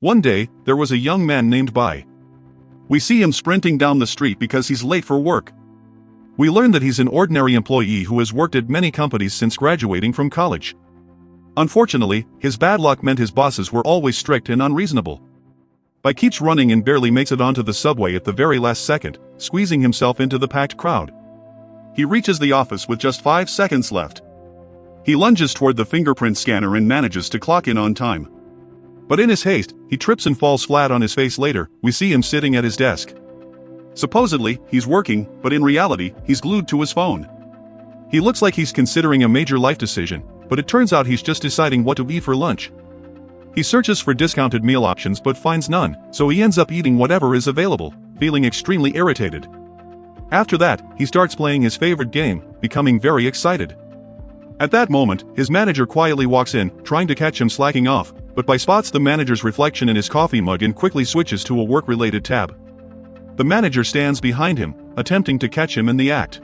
One day, there was a young man named Bai. We see him sprinting down the street because he's late for work. We learn that he's an ordinary employee who has worked at many companies since graduating from college. Unfortunately, his bad luck meant his bosses were always strict and unreasonable. Bai keeps running and barely makes it onto the subway at the very last second, squeezing himself into the packed crowd. He reaches the office with just 5 seconds left. He lunges toward the fingerprint scanner and manages to clock in on time. But in his haste, he trips and falls flat on his face. Later, we see him sitting at his desk. Supposedly, he's working, but in reality, he's glued to his phone. He looks like he's considering a major life decision, but it turns out he's just deciding what to eat for lunch. He searches for discounted meal options but finds none, so he ends up eating whatever is available, feeling extremely irritated. After that, he starts playing his favorite game, becoming very excited. At that moment, his manager quietly walks in, trying to catch him slacking off, but Bai spots the manager's reflection in his coffee mug and quickly switches to a work-related tab. The manager stands behind him, attempting to catch him in the act.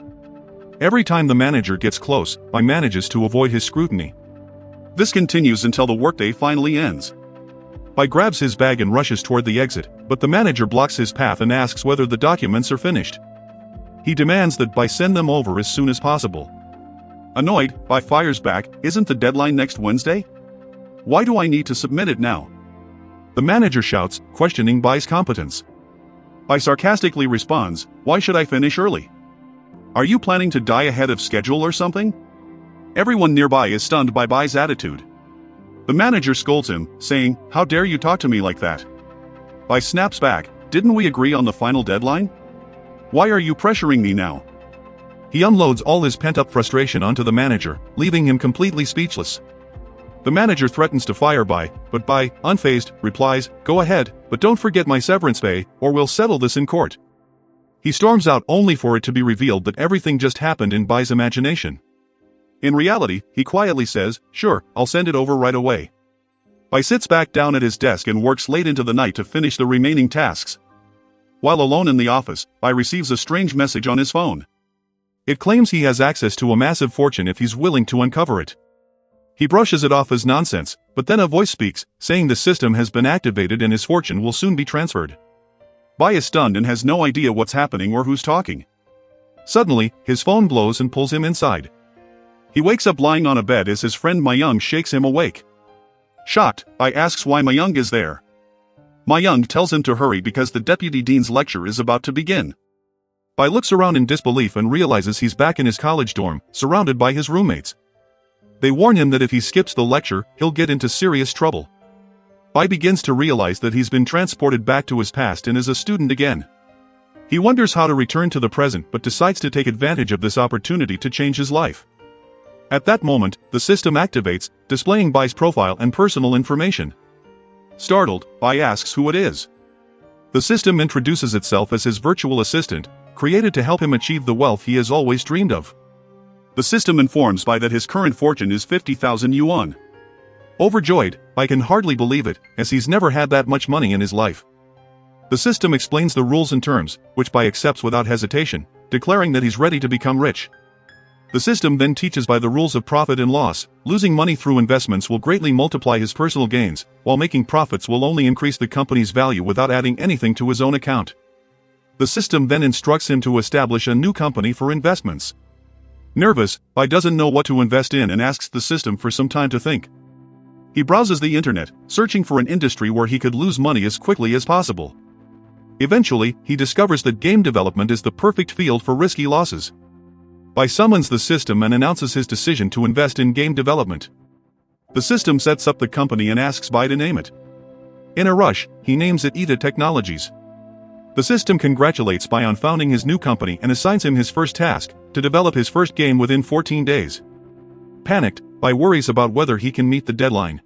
Every time the manager gets close, Bai manages to avoid his scrutiny. This continues until the workday finally ends. Bai grabs his bag and rushes toward the exit, but the manager blocks his path and asks whether the documents are finished. He demands that Bai send them over as soon as possible. Annoyed, Bai fires back, "Isn't the deadline next Wednesday? Why do I need to submit it now?" The manager shouts, questioning Bai's competence. Bai sarcastically responds, "Why should I finish early? Are you planning to die ahead of schedule or something?" Everyone nearby is stunned by Bai's attitude. The manager scolds him, saying, "How dare you talk to me like that?" Bai snaps back, "Didn't we agree on the final deadline? Why are you pressuring me now?" He unloads all his pent-up frustration onto the manager, leaving him completely speechless. The manager threatens to fire Bai, but Bai, unfazed, replies, "Go ahead, but don't forget my severance pay, or we'll settle this in court." He storms out only for it to be revealed that everything just happened in Bai's imagination. In reality, he quietly says, "Sure, I'll send it over right away." Bai sits back down at his desk and works late into the night to finish the remaining tasks. While alone in the office, Bai receives a strange message on his phone. It claims he has access to a massive fortune if he's willing to uncover it. He brushes it off as nonsense, but then a voice speaks, saying the system has been activated and his fortune will soon be transferred. Bai is stunned and has no idea what's happening or who's talking. Suddenly, his phone blows and pulls him inside. He wakes up lying on a bed as his friend Mayung shakes him awake. Shocked, Bai asks why Mayung is there. Mayung tells him to hurry because the deputy dean's lecture is about to begin. Bai looks around in disbelief and realizes he's back in his college dorm, surrounded by his roommates. They warn him that if he skips the lecture, he'll get into serious trouble. Bai begins to realize that he's been transported back to his past and is a student again. He wonders how to return to the present but decides to take advantage of this opportunity to change his life. At that moment, the system activates, displaying Bai's profile and personal information. Startled, Bai asks who it is. The system introduces itself as his virtual assistant, created to help him achieve the wealth he has always dreamed of. The system informs Bai that his current fortune is 50,000 yuan. Overjoyed, Bai can hardly believe it, as he's never had that much money in his life. The system explains the rules and terms, which Bai accepts without hesitation, declaring that he's ready to become rich. The system then teaches Bai the rules of profit and loss. Losing money through investments will greatly multiply his personal gains, while making profits will only increase the company's value without adding anything to his own account. The system then instructs him to establish a new company for investments. Nervous, Bai doesn't know what to invest in and asks the system for some time to think. He browses the internet, searching for an industry where he could lose money as quickly as possible. Eventually, he discovers that game development is the perfect field for risky losses. Bai summons the system and announces his decision to invest in game development. The system sets up the company and asks Bai to name it. In a rush, he names it Ida Technologies. The system congratulates Bai on founding his new company and assigns him his first task, to develop his first game within 14 days. Panicked, Bai worries about whether he can meet the deadline.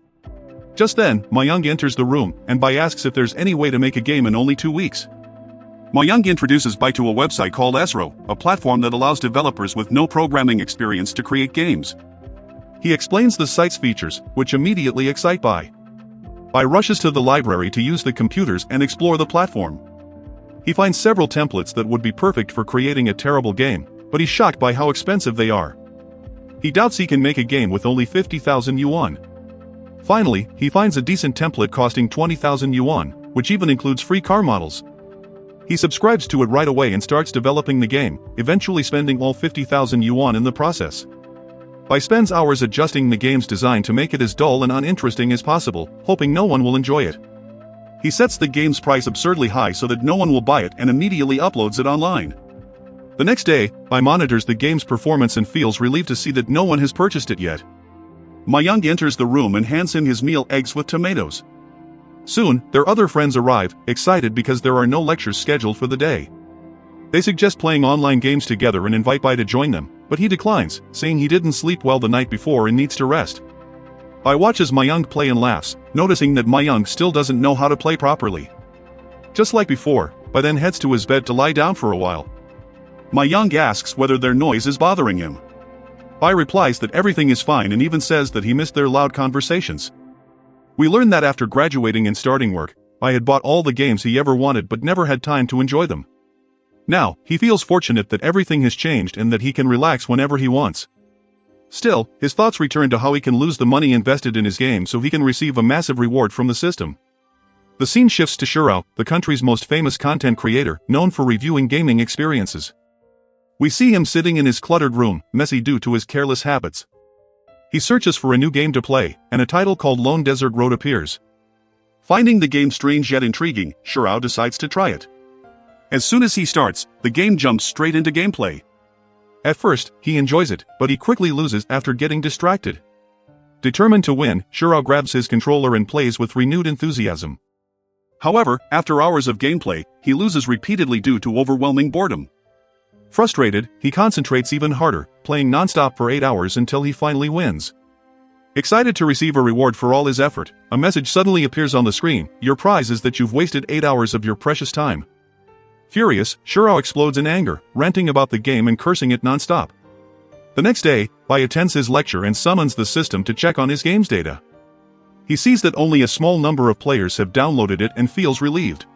Just then, Mayung enters the room, and Bai asks if there's any way to make a game in only 2 weeks. Mayung introduces Bai to a website called Esro, a platform that allows developers with no programming experience to create games. He explains the site's features, which immediately excite Bai. Bai rushes to the library to use the computers and explore the platform. He finds several templates that would be perfect for creating a terrible game, but he's shocked by how expensive they are. He doubts he can make a game with only 50,000 yuan. Finally, he finds a decent template costing 20,000 yuan, which even includes free car models. He subscribes to it right away and starts developing the game, eventually spending all 50,000 yuan in the process. Bai spends hours adjusting the game's design to make it as dull and uninteresting as possible, hoping no one will enjoy it. He sets the game's price absurdly high so that no one will buy it and immediately uploads it online. The next day, Bai monitors the game's performance and feels relieved to see that no one has purchased it yet. Mayang enters the room and hands him his meal, eggs with tomatoes. Soon, their other friends arrive, excited because there are no lectures scheduled for the day. They suggest playing online games together and invite Bai to join them, but he declines, saying he didn't sleep well the night before and needs to rest. Bai watches Mayang play and laughs, noticing that Mayang still doesn't know how to play properly. Just like before, Bai then heads to his bed to lie down for a while. Mayang asks whether their noise is bothering him. Bai replies that everything is fine and even says that he missed their loud conversations. We learn that after graduating and starting work, Bai had bought all the games he ever wanted but never had time to enjoy them. Now, he feels fortunate that everything has changed and that he can relax whenever he wants. Still, his thoughts return to how he can lose the money invested in his game so he can receive a massive reward from the system. The scene shifts to Shurao, the country's most famous content creator, known for reviewing gaming experiences. We see him sitting in his cluttered room, messy due to his careless habits. He searches for a new game to play, and a title called Lone Desert Road appears. Finding the game strange yet intriguing, Shurao decides to try it. As soon as he starts, the game jumps straight into gameplay. At first, he enjoys it, but he quickly loses after getting distracted. Determined to win, Shurao grabs his controller and plays with renewed enthusiasm. However, after hours of gameplay, he loses repeatedly due to overwhelming boredom. Frustrated, he concentrates even harder, playing non-stop for 8 hours until he finally wins. Excited to receive a reward for all his effort, a message suddenly appears on the screen: your prize is that you've wasted 8 hours of your precious time. Furious, Shurao explodes in anger, ranting about the game and cursing it non-stop. The next day, Bai attends his lecture and summons the system to check on his game's data. He sees that only a small number of players have downloaded it and feels relieved.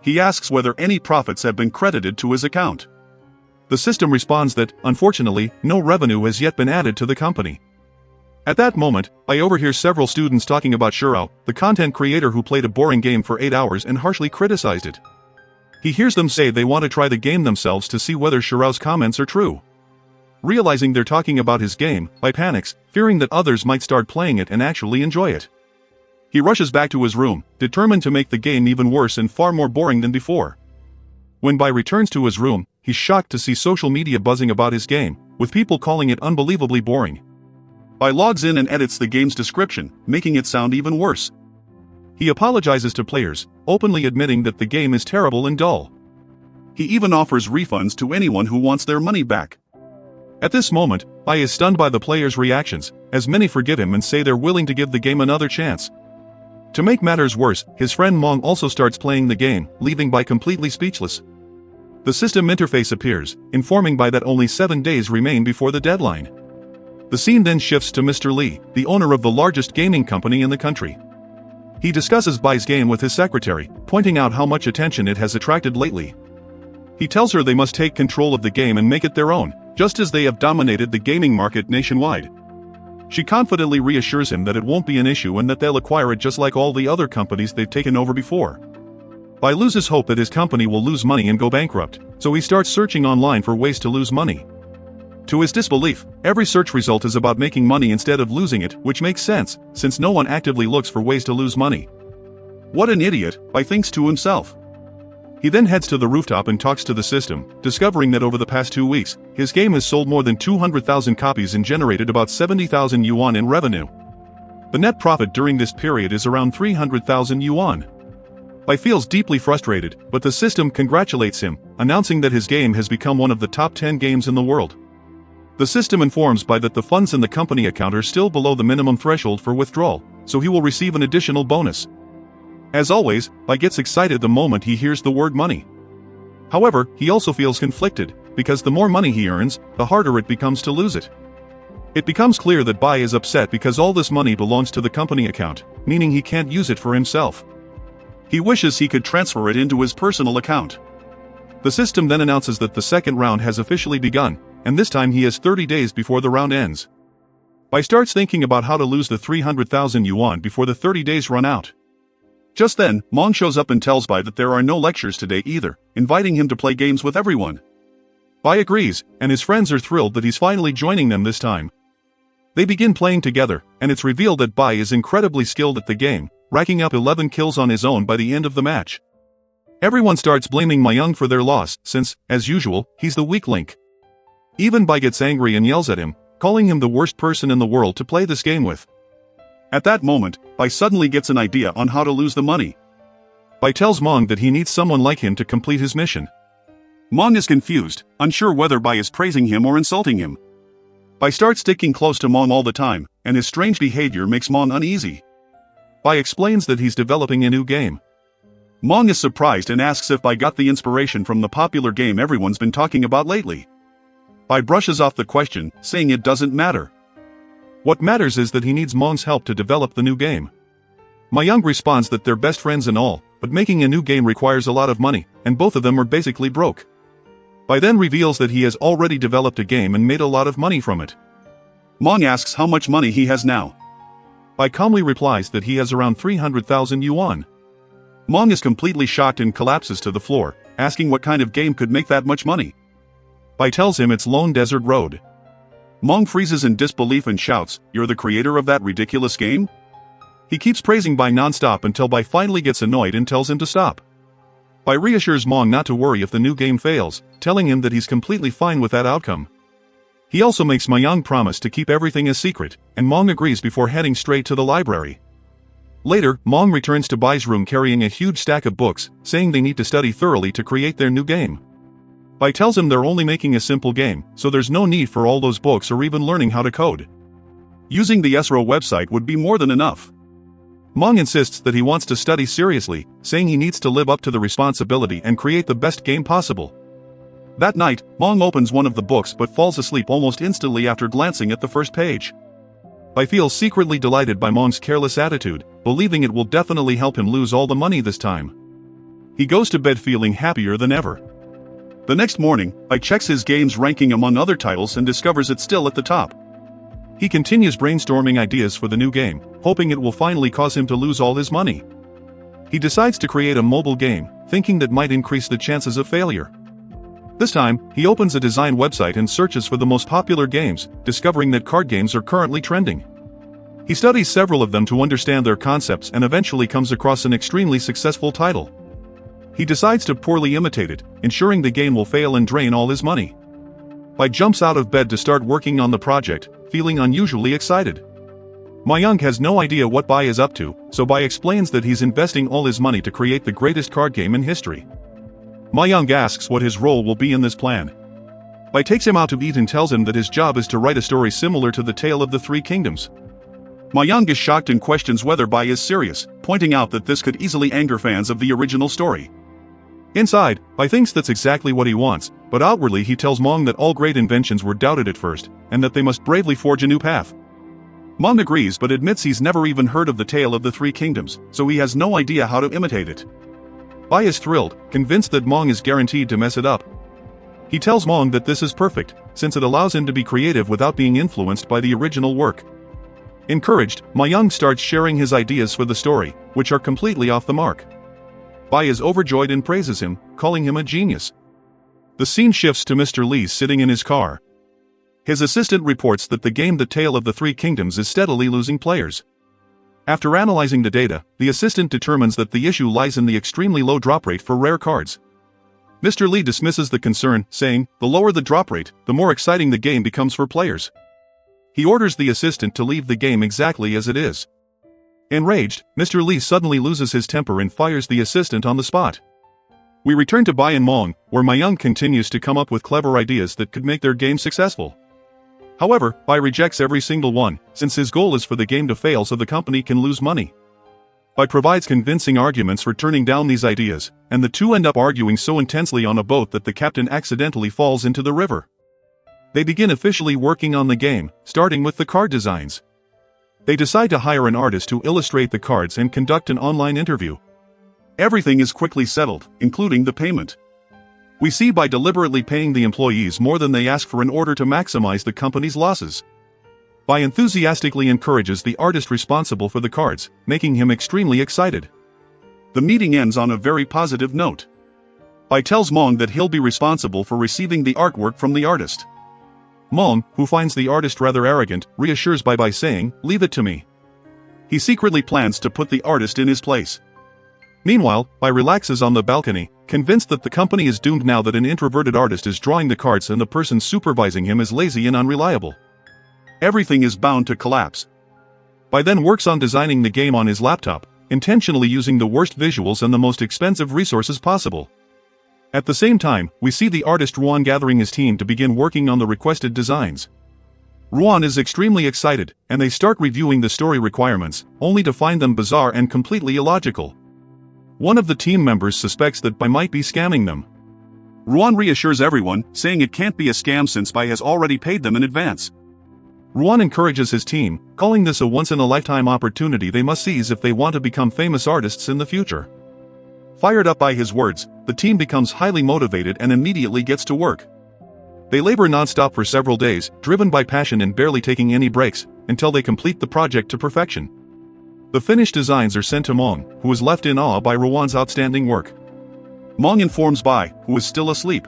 He asks whether any profits have been credited to his account. The system responds that, unfortunately, no revenue has yet been added to the company. At that moment, I overhear several students talking about Shurao, the content creator who played a boring game for 8 hours and harshly criticized it. He hears them say they want to try the game themselves to see whether Shurao's comments are true. Realizing they're talking about his game, Bai panics, fearing that others might start playing it and actually enjoy it. He rushes back to his room, determined to make the game even worse and far more boring than before. When Bai returns to his room, he's shocked to see social media buzzing about his game, with people calling it unbelievably boring. Bai logs in and edits the game's description, making it sound even worse. He apologizes to players, openly admitting that the game is terrible and dull. He even offers refunds to anyone who wants their money back. At this moment, Bai is stunned by the players' reactions, as many forgive him and say they're willing to give the game another chance. To make matters worse, his friend Mong also starts playing the game, leaving Bai completely speechless. The system interface appears, informing Bai that only 7 days remain before the deadline. The scene then shifts to Mr. Lee, the owner of the largest gaming company in the country. He discusses Bai's game with his secretary, pointing out how much attention it has attracted lately. He tells her they must take control of the game and make it their own, just as they have dominated the gaming market nationwide. She confidently reassures him that it won't be an issue and that they'll acquire it just like all the other companies they've taken over before. Bai loses hope that his company will lose money and go bankrupt, so he starts searching online for ways to lose money. To his disbelief, every search result is about making money instead of losing it, which makes sense, since no one actively looks for ways to lose money. What an idiot, Bai thinks to himself. He then heads to the rooftop and talks to the system, discovering that over the past 2 weeks, his game has sold more than 200,000 copies and generated about 70,000 yuan in revenue. The net profit during this period is around 300,000 yuan. Bai feels deeply frustrated, but the system congratulates him, announcing that his game has become one of the top 10 games in the world. The system informs Bai that the funds in the company account are still below the minimum threshold for withdrawal, so he will receive an additional bonus. As always, Bai gets excited the moment he hears the word money. However, he also feels conflicted, because the more money he earns, the harder it becomes to lose it. It becomes clear that Bai is upset because all this money belongs to the company account, meaning he can't use it for himself. He wishes he could transfer it into his personal account. The system then announces that the second round has officially begun, and this time he has 30 days before the round ends. Bai starts thinking about how to lose the 300,000 yuan before the 30 days run out. Just then, Mong shows up and tells Bai that there are no lectures today either, inviting him to play games with everyone. Bai agrees, and his friends are thrilled that he's finally joining them this time. They begin playing together, and it's revealed that Bai is incredibly skilled at the game, racking up 11 kills on his own by the end of the match. Everyone starts blaming Mayung for their loss, since, as usual, he's the weak link. Even Bai gets angry and yells at him, calling him the worst person in the world to play this game with. At that moment, Bai suddenly gets an idea on how to lose the money. Bai tells Mong that he needs someone like him to complete his mission. Mong is confused, unsure whether Bai is praising him or insulting him. Bai starts sticking close to Mong all the time, and his strange behavior makes Mong uneasy. Bai explains that he's developing a new game. Mong is surprised and asks if Bai got the inspiration from the popular game everyone's been talking about lately. Bai brushes off the question, saying it doesn't matter. What matters is that he needs Mong's help to develop the new game. Mayung responds that they're best friends and all, but making a new game requires a lot of money, and both of them are basically broke. Bai then reveals that he has already developed a game and made a lot of money from it. Mong asks how much money he has now. Bai calmly replies that he has around 300,000 yuan. Mong is completely shocked and collapses to the floor, asking what kind of game could make that much money. Bai tells him it's Lone Desert Road. Mong freezes in disbelief and shouts, "You're the creator of that ridiculous game?" He keeps praising Bai non-stop until Bai finally gets annoyed and tells him to stop. Bai reassures Mong not to worry if the new game fails, telling him that he's completely fine with that outcome. He also makes Mayung promise to keep everything a secret, and Mong agrees before heading straight to the library. Later, Mong returns to Bai's room carrying a huge stack of books, saying they need to study thoroughly to create their new game. Bai tells him they're only making a simple game, so there's no need for all those books or even learning how to code. Using the SRO website would be more than enough. Mong insists that he wants to study seriously, saying he needs to live up to the responsibility and create the best game possible. That night, Mong opens one of the books but falls asleep almost instantly after glancing at the first page. Bai feels secretly delighted by Mong's careless attitude, believing it will definitely help him lose all the money this time. He goes to bed feeling happier than ever. The next morning, Bai checks his game's ranking among other titles and discovers it's still at the top. He continues brainstorming ideas for the new game, hoping it will finally cause him to lose all his money. He decides to create a mobile game, thinking that might increase the chances of failure. This time, he opens a design website and searches for the most popular games, discovering that card games are currently trending. He studies several of them to understand their concepts and eventually comes across an extremely successful title. He decides to poorly imitate it, ensuring the game will fail and drain all his money. Bai jumps out of bed to start working on the project, feeling unusually excited. Mayung has no idea what Bai is up to, so Bai explains that he's investing all his money to create the greatest card game in history. Mayung asks what his role will be in this plan. Bai takes him out to eat and tells him that his job is to write a story similar to the Tale of the Three Kingdoms. Mayung is shocked and questions whether Bai is serious, pointing out that this could easily anger fans of the original story. Inside, Bai thinks that's exactly what he wants, but outwardly he tells Mong that all great inventions were doubted at first, and that they must bravely forge a new path. Mong agrees but admits he's never even heard of the Tale of the Three Kingdoms, so he has no idea how to imitate it. Bai is thrilled, convinced that Mong is guaranteed to mess it up. He tells Mong that this is perfect, since it allows him to be creative without being influenced by the original work. Encouraged, Mayung starts sharing his ideas for the story, which are completely off the mark. Bai is overjoyed and praises him, calling him a genius. The scene shifts to Mr. Lee sitting in his car. His assistant reports that the game The Tale of the Three Kingdoms is steadily losing players. After analyzing the data, the assistant determines that the issue lies in the extremely low drop rate for rare cards. Mr. Lee dismisses the concern, saying, "The lower the drop rate, the more exciting the game becomes for players." He orders the assistant to leave the game exactly as it is. Enraged, Mr. Lee suddenly loses his temper and fires the assistant on the spot. We return to Bai and Mong, where Mayung continues to come up with clever ideas that could make their game successful. However, Bai rejects every single one, since his goal is for the game to fail so the company can lose money. Bai provides convincing arguments for turning down these ideas, and the two end up arguing so intensely on a boat that the captain accidentally falls into the river. They begin officially working on the game, starting with the card designs. They decide to hire an artist to illustrate the cards and conduct an online interview. Everything is quickly settled, including the payment. We see Bai deliberately paying the employees more than they ask for in order to maximize the company's losses. Bai enthusiastically encourages the artist responsible for the cards, making him extremely excited. The meeting ends on a very positive note. Bai tells Mong that he'll be responsible for receiving the artwork from the artist. Mong, who finds the artist rather arrogant, reassures Bai by saying, "Leave it to me." He secretly plans to put the artist in his place. Meanwhile, Bai relaxes on the balcony, convinced that the company is doomed now that an introverted artist is drawing the cards and the person supervising him is lazy and unreliable. Everything is bound to collapse. Bai then works on designing the game on his laptop, intentionally using the worst visuals and the most expensive resources possible. At the same time, we see the artist Ruan gathering his team to begin working on the requested designs. Ruan is extremely excited, and they start reviewing the story requirements, only to find them bizarre and completely illogical. One of the team members suspects that Bai might be scamming them. Ruan reassures everyone, saying it can't be a scam since Bai has already paid them in advance. Ruan encourages his team, calling this a once-in-a-lifetime opportunity they must seize if they want to become famous artists in the future. Fired up by his words, the team becomes highly motivated and immediately gets to work. They labor non-stop for several days, driven by passion and barely taking any breaks, until they complete the project to perfection. The finished designs are sent to Mong, who is left in awe by Ruan's outstanding work. Mong informs Bai, who is still asleep.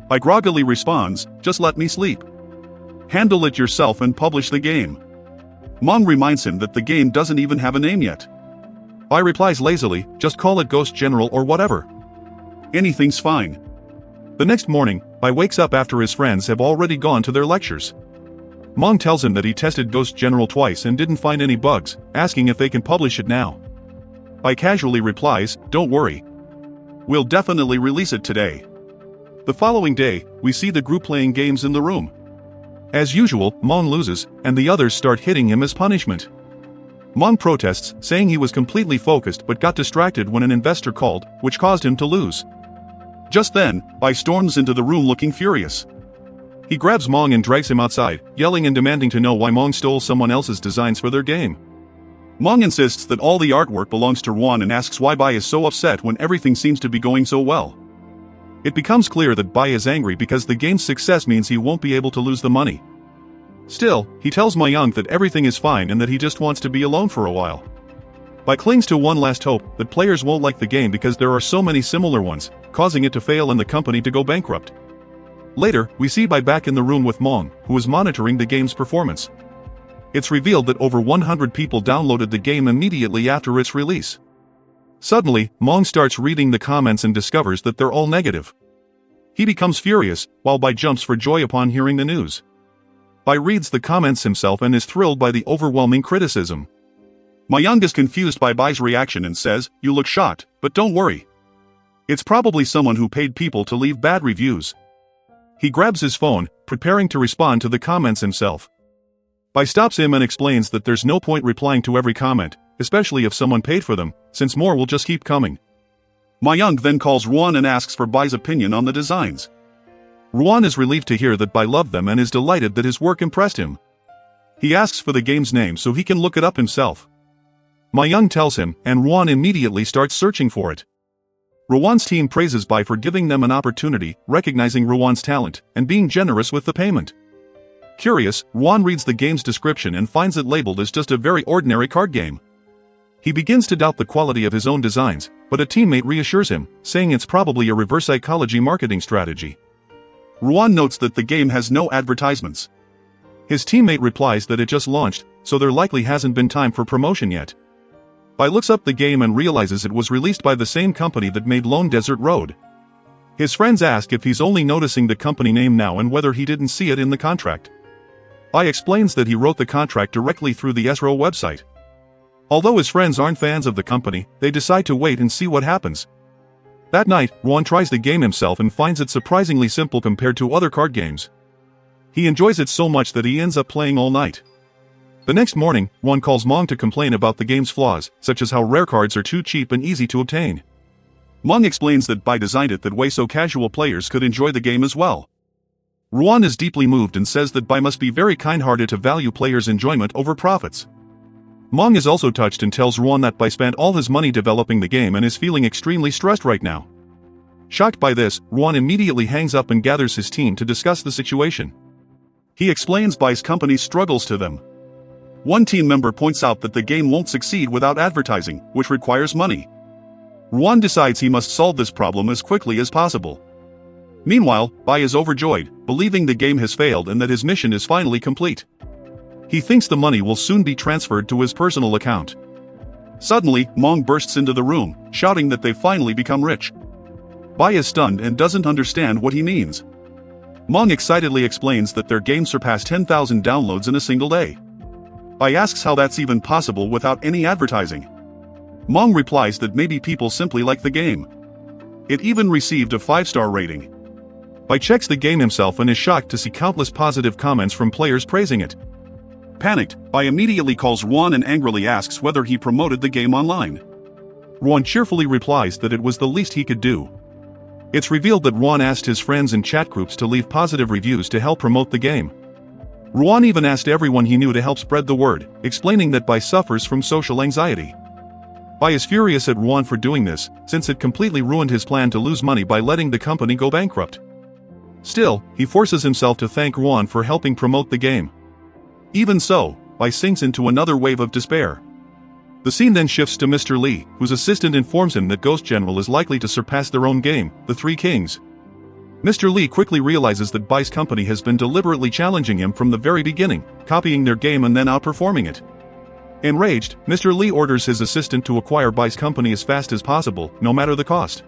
Bai groggily responds, "Just let me sleep. Handle it yourself and publish the game." Mong reminds him that the game doesn't even have a name yet. Bai replies lazily, "Just call it Ghost General or whatever. Anything's fine." The next morning, Bai wakes up after his friends have already gone to their lectures. Mong tells him that he tested Ghost General twice and didn't find any bugs, asking if they can publish it now. Bai casually replies, "Don't worry. We'll definitely release it today." The following day, we see the group playing games in the room. As usual, Mong loses, and the others start hitting him as punishment. Mong protests, saying he was completely focused but got distracted when an investor called, which caused him to lose. Just then, Bai storms into the room looking furious. He grabs Mong and drags him outside, yelling and demanding to know why Mong stole someone else's designs for their game. Mong insists that all the artwork belongs to Ruan and asks why Bai is so upset when everything seems to be going so well. It becomes clear that Bai is angry because the game's success means he won't be able to lose the money. Still, he tells Mayang that everything is fine and that he just wants to be alone for a while. Bai clings to one last hope, that players won't like the game because there are so many similar ones, causing it to fail and the company to go bankrupt. Later, we see Bai back in the room with Mong, who is monitoring the game's performance. It's revealed that over 100 people downloaded the game immediately after its release. Suddenly, Mong starts reading the comments and discovers that they're all negative. He becomes furious, while Bai jumps for joy upon hearing the news. Bai reads the comments himself and is thrilled by the overwhelming criticism. Mayang is confused by Bai's reaction and says, "You look shocked, but don't worry. It's probably someone who paid people to leave bad reviews." He grabs his phone, preparing to respond to the comments himself. Bai stops him and explains that there's no point replying to every comment, especially if someone paid for them, since more will just keep coming. Mayang then calls Ruan and asks for Bai's opinion on the designs. Ruan is relieved to hear that Bai loved them and is delighted that his work impressed him. He asks for the game's name so he can look it up himself. Mayang tells him, and Ruan immediately starts searching for it. Ruan's team praises Bai for giving them an opportunity, recognizing Ruan's talent, and being generous with the payment. Curious, Ruan reads the game's description and finds it labeled as just a very ordinary card game. He begins to doubt the quality of his own designs, but a teammate reassures him, saying it's probably a reverse psychology marketing strategy. Ruan notes that the game has no advertisements. His teammate replies that it just launched, so there likely hasn't been time for promotion yet. Bai looks up the game and realizes it was released by the same company that made Lone Desert Road. His friends ask if he's only noticing the company name now and whether he didn't see it in the contract. Bai explains that he wrote the contract directly through the SRO website. Although his friends aren't fans of the company, they decide to wait and see what happens. That night, Ruan tries the game himself and finds it surprisingly simple compared to other card games. He enjoys it so much that he ends up playing all night. The next morning, Ruan calls Mong to complain about the game's flaws, such as how rare cards are too cheap and easy to obtain. Mong explains that Bai designed it that way so casual players could enjoy the game as well. Ruan is deeply moved and says that Bai must be very kind-hearted to value players' enjoyment over profits. Mong is also touched and tells Ruan that Bai spent all his money developing the game and is feeling extremely stressed right now. Shocked by this, Ruan immediately hangs up and gathers his team to discuss the situation. He explains Bai's company's struggles to them. One team member points out that the game won't succeed without advertising, which requires money. Ruan decides he must solve this problem as quickly as possible. Meanwhile, Bai is overjoyed, believing the game has failed and that his mission is finally complete. He thinks the money will soon be transferred to his personal account. Suddenly, Mong bursts into the room, shouting that they've finally become rich. Bai is stunned and doesn't understand what he means. Mong excitedly explains that their game surpassed 10,000 downloads in a single day. Bai asks how that's even possible without any advertising. Mong replies that maybe people simply like the game. It even received a 5-star rating. Bai checks the game himself and is shocked to see countless positive comments from players praising it. Panicked, Bai immediately calls Ruan and angrily asks whether he promoted the game online. Ruan cheerfully replies that it was the least he could do. It's revealed that Ruan asked his friends in chat groups to leave positive reviews to help promote the game. Ruan even asked everyone he knew to help spread the word, explaining that Bai suffers from social anxiety. Bai is furious at Ruan for doing this, since it completely ruined his plan to lose money by letting the company go bankrupt. Still, he forces himself to thank Ruan for helping promote the game. Even so, Bai sinks into another wave of despair. The scene then shifts to Mr. Lee, whose assistant informs him that Ghost General is likely to surpass their own game, the Three Kings. Mr. Lee quickly realizes that Bai's company has been deliberately challenging him from the very beginning, copying their game and then outperforming it. Enraged, Mr. Lee orders his assistant to acquire Bai's company as fast as possible, no matter the cost.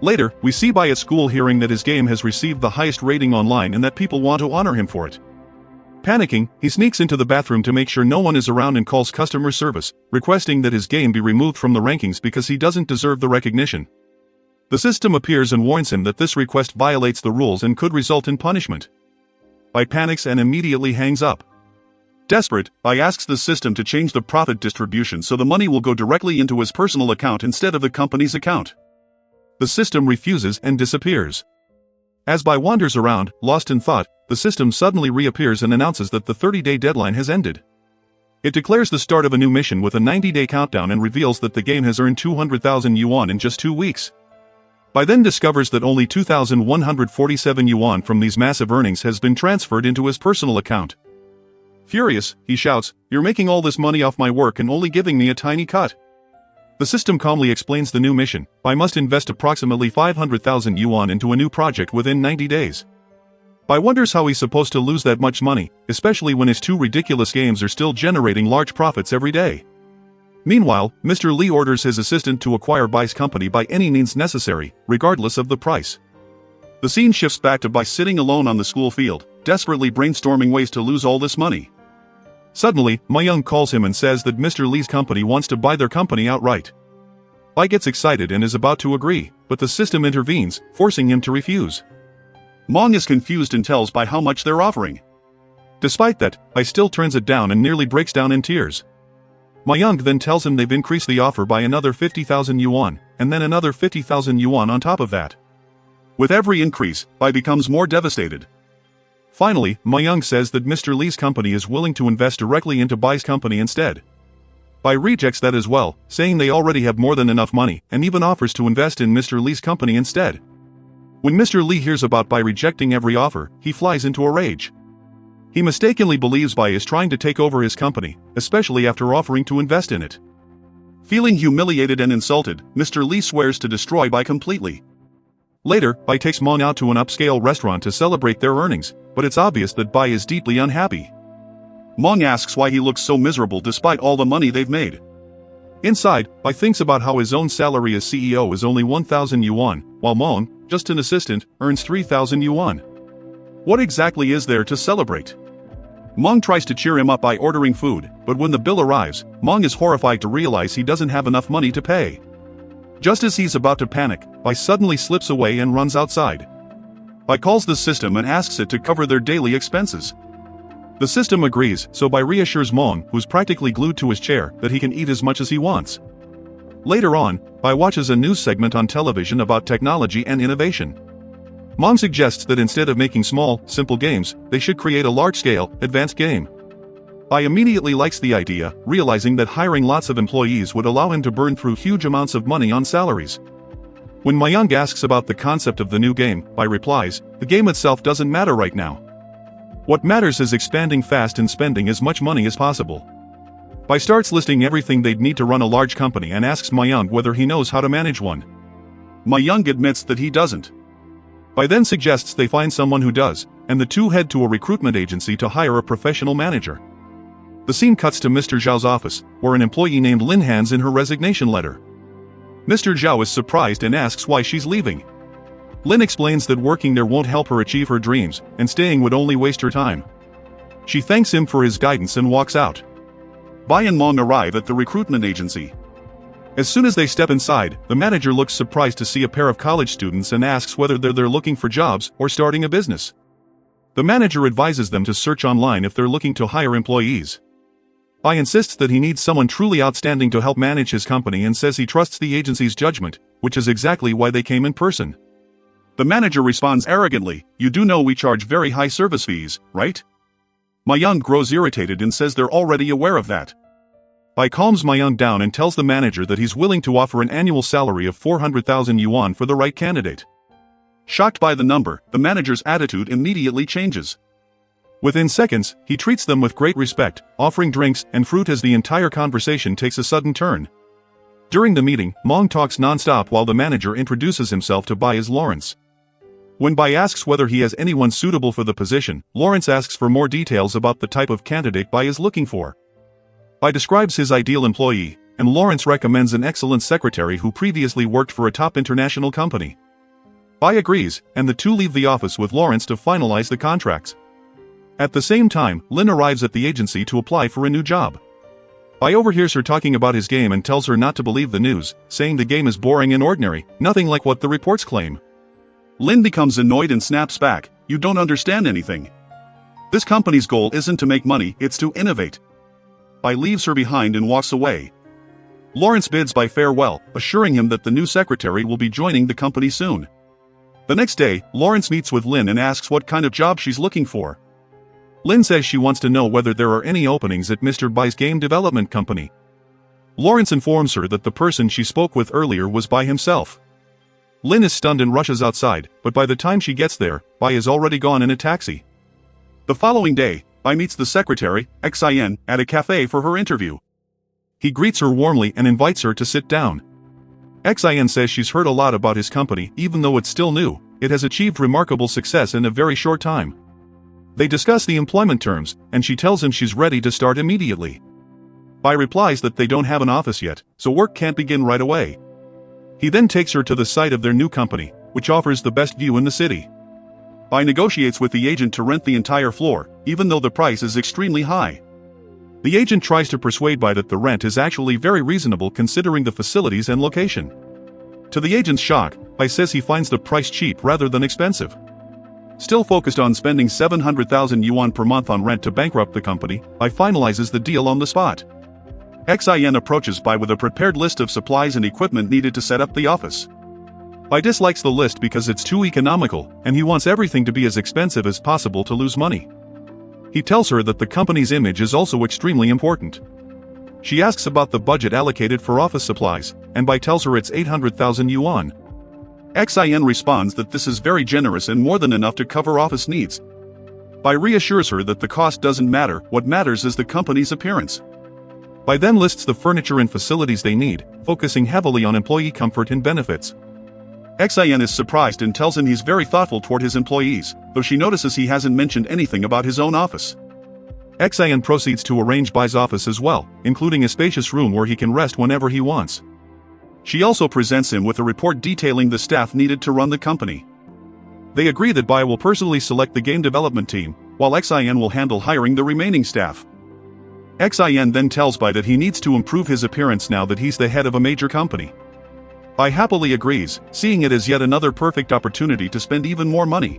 Later, we see Bai at school hearing that his game has received the highest rating online and that people want to honor him for it. Panicking, he sneaks into the bathroom to make sure no one is around and calls customer service, requesting that his game be removed from the rankings because he doesn't deserve the recognition. The system appears and warns him that this request violates the rules and could result in punishment. Bai panics and immediately hangs up. Desperate, Bai asks the system to change the profit distribution so the money will go directly into his personal account instead of the company's account. The system refuses and disappears. As Bai wanders around, lost in thought, the system suddenly reappears and announces that the 30-day deadline has ended. It declares the start of a new mission with a 90-day countdown and reveals that the game has earned 200,000 yuan in just 2 weeks. Bai then discovers that only 2,147 yuan from these massive earnings has been transferred into his personal account. Furious, he shouts, "You're making all this money off my work and only giving me a tiny cut." The system calmly explains the new mission. Bai must invest approximately 500,000 yuan into a new project within 90 days. Bai wonders how he's supposed to lose that much money, especially when his 2 ridiculous games are still generating large profits every day. Meanwhile, Mr. Lee orders his assistant to acquire Bai's company by any means necessary, regardless of the price. The scene shifts back to Bai sitting alone on the school field, desperately brainstorming ways to lose all this money. Suddenly, Mayung calls him and says that Mr. Lee's company wants to buy their company outright. Bai gets excited and is about to agree, but the system intervenes, forcing him to refuse. Mong is confused and tells Bai how much they're offering. Despite that, Bai still turns it down and nearly breaks down in tears. Mayung then tells him they've increased the offer by another 50,000 yuan, and then another 50,000 yuan on top of that. With every increase, Bai becomes more devastated. Finally, Mayung says that Mr. Lee's company is willing to invest directly into Bai's company instead. Bai rejects that as well, saying they already have more than enough money, and even offers to invest in Mr. Lee's company instead. When Mr. Lee hears about Bai rejecting every offer, he flies into a rage. He mistakenly believes Bai is trying to take over his company, especially after offering to invest in it. Feeling humiliated and insulted, Mr. Lee swears to destroy Bai completely. Later, Bai takes Mong out to an upscale restaurant to celebrate their earnings, but it's obvious that Bai is deeply unhappy. Mong asks why he looks so miserable despite all the money they've made. Inside, Bai thinks about how his own salary as CEO is only 1,000 yuan, while Mong, just an assistant, earns 3,000 yuan. What exactly is there to celebrate? Mong tries to cheer him up by ordering food, but when the bill arrives, Mong is horrified to realize he doesn't have enough money to pay. Just as he's about to panic, Bai suddenly slips away and runs outside. Bai calls the system and asks it to cover their daily expenses. The system agrees, so Bai reassures Mong, who's practically glued to his chair, that he can eat as much as he wants. Later on, Bai watches a news segment on television about technology and innovation. Mong suggests that instead of making small, simple games, they should create a large-scale, advanced game. Bai immediately likes the idea, realizing that hiring lots of employees would allow him to burn through huge amounts of money on salaries. When Mayung asks about the concept of the new game, Bai replies, "The game itself doesn't matter right now. What matters is expanding fast and spending as much money as possible. Bai starts listing everything they'd need to run a large company and asks Mayung whether he knows how to manage one. Mayung admits that he doesn't. Bai then suggests they find someone who does, and the two head to a recruitment agency to hire a professional manager. The scene cuts to Mr. Zhao's office, where an employee named Lin hands in her resignation letter. Mr. Zhao is surprised and asks why she's leaving. Lin explains that working there won't help her achieve her dreams, and staying would only waste her time. She thanks him for his guidance and walks out. Bai and Mong arrive at the recruitment agency. As soon as they step inside, the manager looks surprised to see a pair of college students and asks whether they're looking for jobs or starting a business. The manager advises them to search online if they're looking to hire employees. Bai insists that he needs someone truly outstanding to help manage his company and says he trusts the agency's judgment, which is exactly why they came in person. The manager responds arrogantly, "You do know we charge very high service fees, right?" Mayung grows irritated and says they're already aware of that. Bai calms Mayung down and tells the manager that he's willing to offer an annual salary of 400,000 yuan for the right candidate. Shocked by the number, the manager's attitude immediately changes. Within seconds, he treats them with great respect, offering drinks and fruit as the entire conversation takes a sudden turn. During the meeting, Mong talks non-stop while the manager introduces himself to Bai as Lawrence. When Bai asks whether he has anyone suitable for the position, Lawrence asks for more details about the type of candidate Bai is looking for. Bai describes his ideal employee, and Lawrence recommends an excellent secretary who previously worked for a top international company. Bai agrees, and the two leave the office with Lawrence to finalize the contracts. At the same time, Lin arrives at the agency to apply for a new job. Bai overhears her talking about his game and tells her not to believe the news, saying the game is boring and ordinary, nothing like what the reports claim. Lin becomes annoyed and snaps back, "You don't understand anything. This company's goal isn't to make money, it's to innovate." Bai leaves her behind and walks away. Lawrence bids Bai farewell, assuring him that the new secretary will be joining the company soon. The next day, Lawrence meets with Lin and asks what kind of job she's looking for. Lin says she wants to know whether there are any openings at Mr. Bai's game development company. Lawrence informs her that the person she spoke with earlier was Bai himself. Lin is stunned and rushes outside, but by the time she gets there, Bai is already gone in a taxi. The following day, Bai meets the secretary, Xin, at a cafe for her interview. He greets her warmly and invites her to sit down. Xin says she's heard a lot about his company, even though it's still new, it has achieved remarkable success in a very short time. They discuss the employment terms, and she tells him she's ready to start immediately. Bai replies that they don't have an office yet, so work can't begin right away. He then takes her to the site of their new company, which offers the best view in the city. Bai negotiates with the agent to rent the entire floor, even though the price is extremely high. The agent tries to persuade Bai that the rent is actually very reasonable considering the facilities and location. To the agent's shock, Bai says he finds the price cheap rather than expensive. Still focused on spending 700,000 yuan per month on rent to bankrupt the company, Bai finalizes the deal on the spot. Xin approaches Bai with a prepared list of supplies and equipment needed to set up the office. Bai dislikes the list because it's too economical, and he wants everything to be as expensive as possible to lose money. He tells her that the company's image is also extremely important. She asks about the budget allocated for office supplies, and Bai tells her it's 800,000 yuan. Xin responds that this is very generous and more than enough to cover office needs. Bai reassures her that the cost doesn't matter, what matters is the company's appearance. Bai then lists the furniture and facilities they need, focusing heavily on employee comfort and benefits. Xin is surprised and tells him he's very thoughtful toward his employees, though she notices he hasn't mentioned anything about his own office. Xin proceeds to arrange Bai's office as well, including a spacious room where he can rest whenever he wants. She also presents him with a report detailing the staff needed to run the company. They agree that Bai will personally select the game development team, while Xin will handle hiring the remaining staff. Xin then tells Bai that he needs to improve his appearance now that he's the head of a major company. Bai happily agrees, seeing it as yet another perfect opportunity to spend even more money.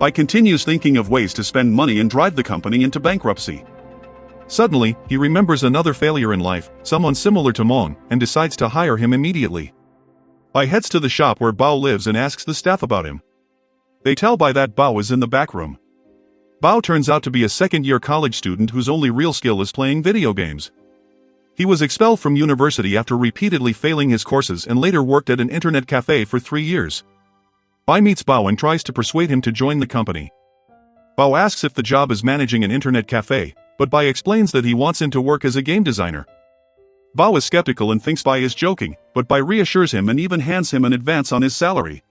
Bai continues thinking of ways to spend money and drive the company into bankruptcy. Suddenly, he remembers another failure in life, someone similar to Mong, and decides to hire him immediately. Bai heads to the shop where Bao lives and asks the staff about him. They tell Bai that Bao is in the back room. Bao turns out to be a second-year college student whose only real skill is playing video games. He was expelled from university after repeatedly failing his courses and later worked at an internet cafe for 3 years. Bai meets Bao and tries to persuade him to join the company. Bao asks if the job is managing an internet cafe, but Bai explains that he wants him to work as a game designer. Bao is skeptical and thinks Bai is joking, but Bai reassures him and even hands him an advance on his salary.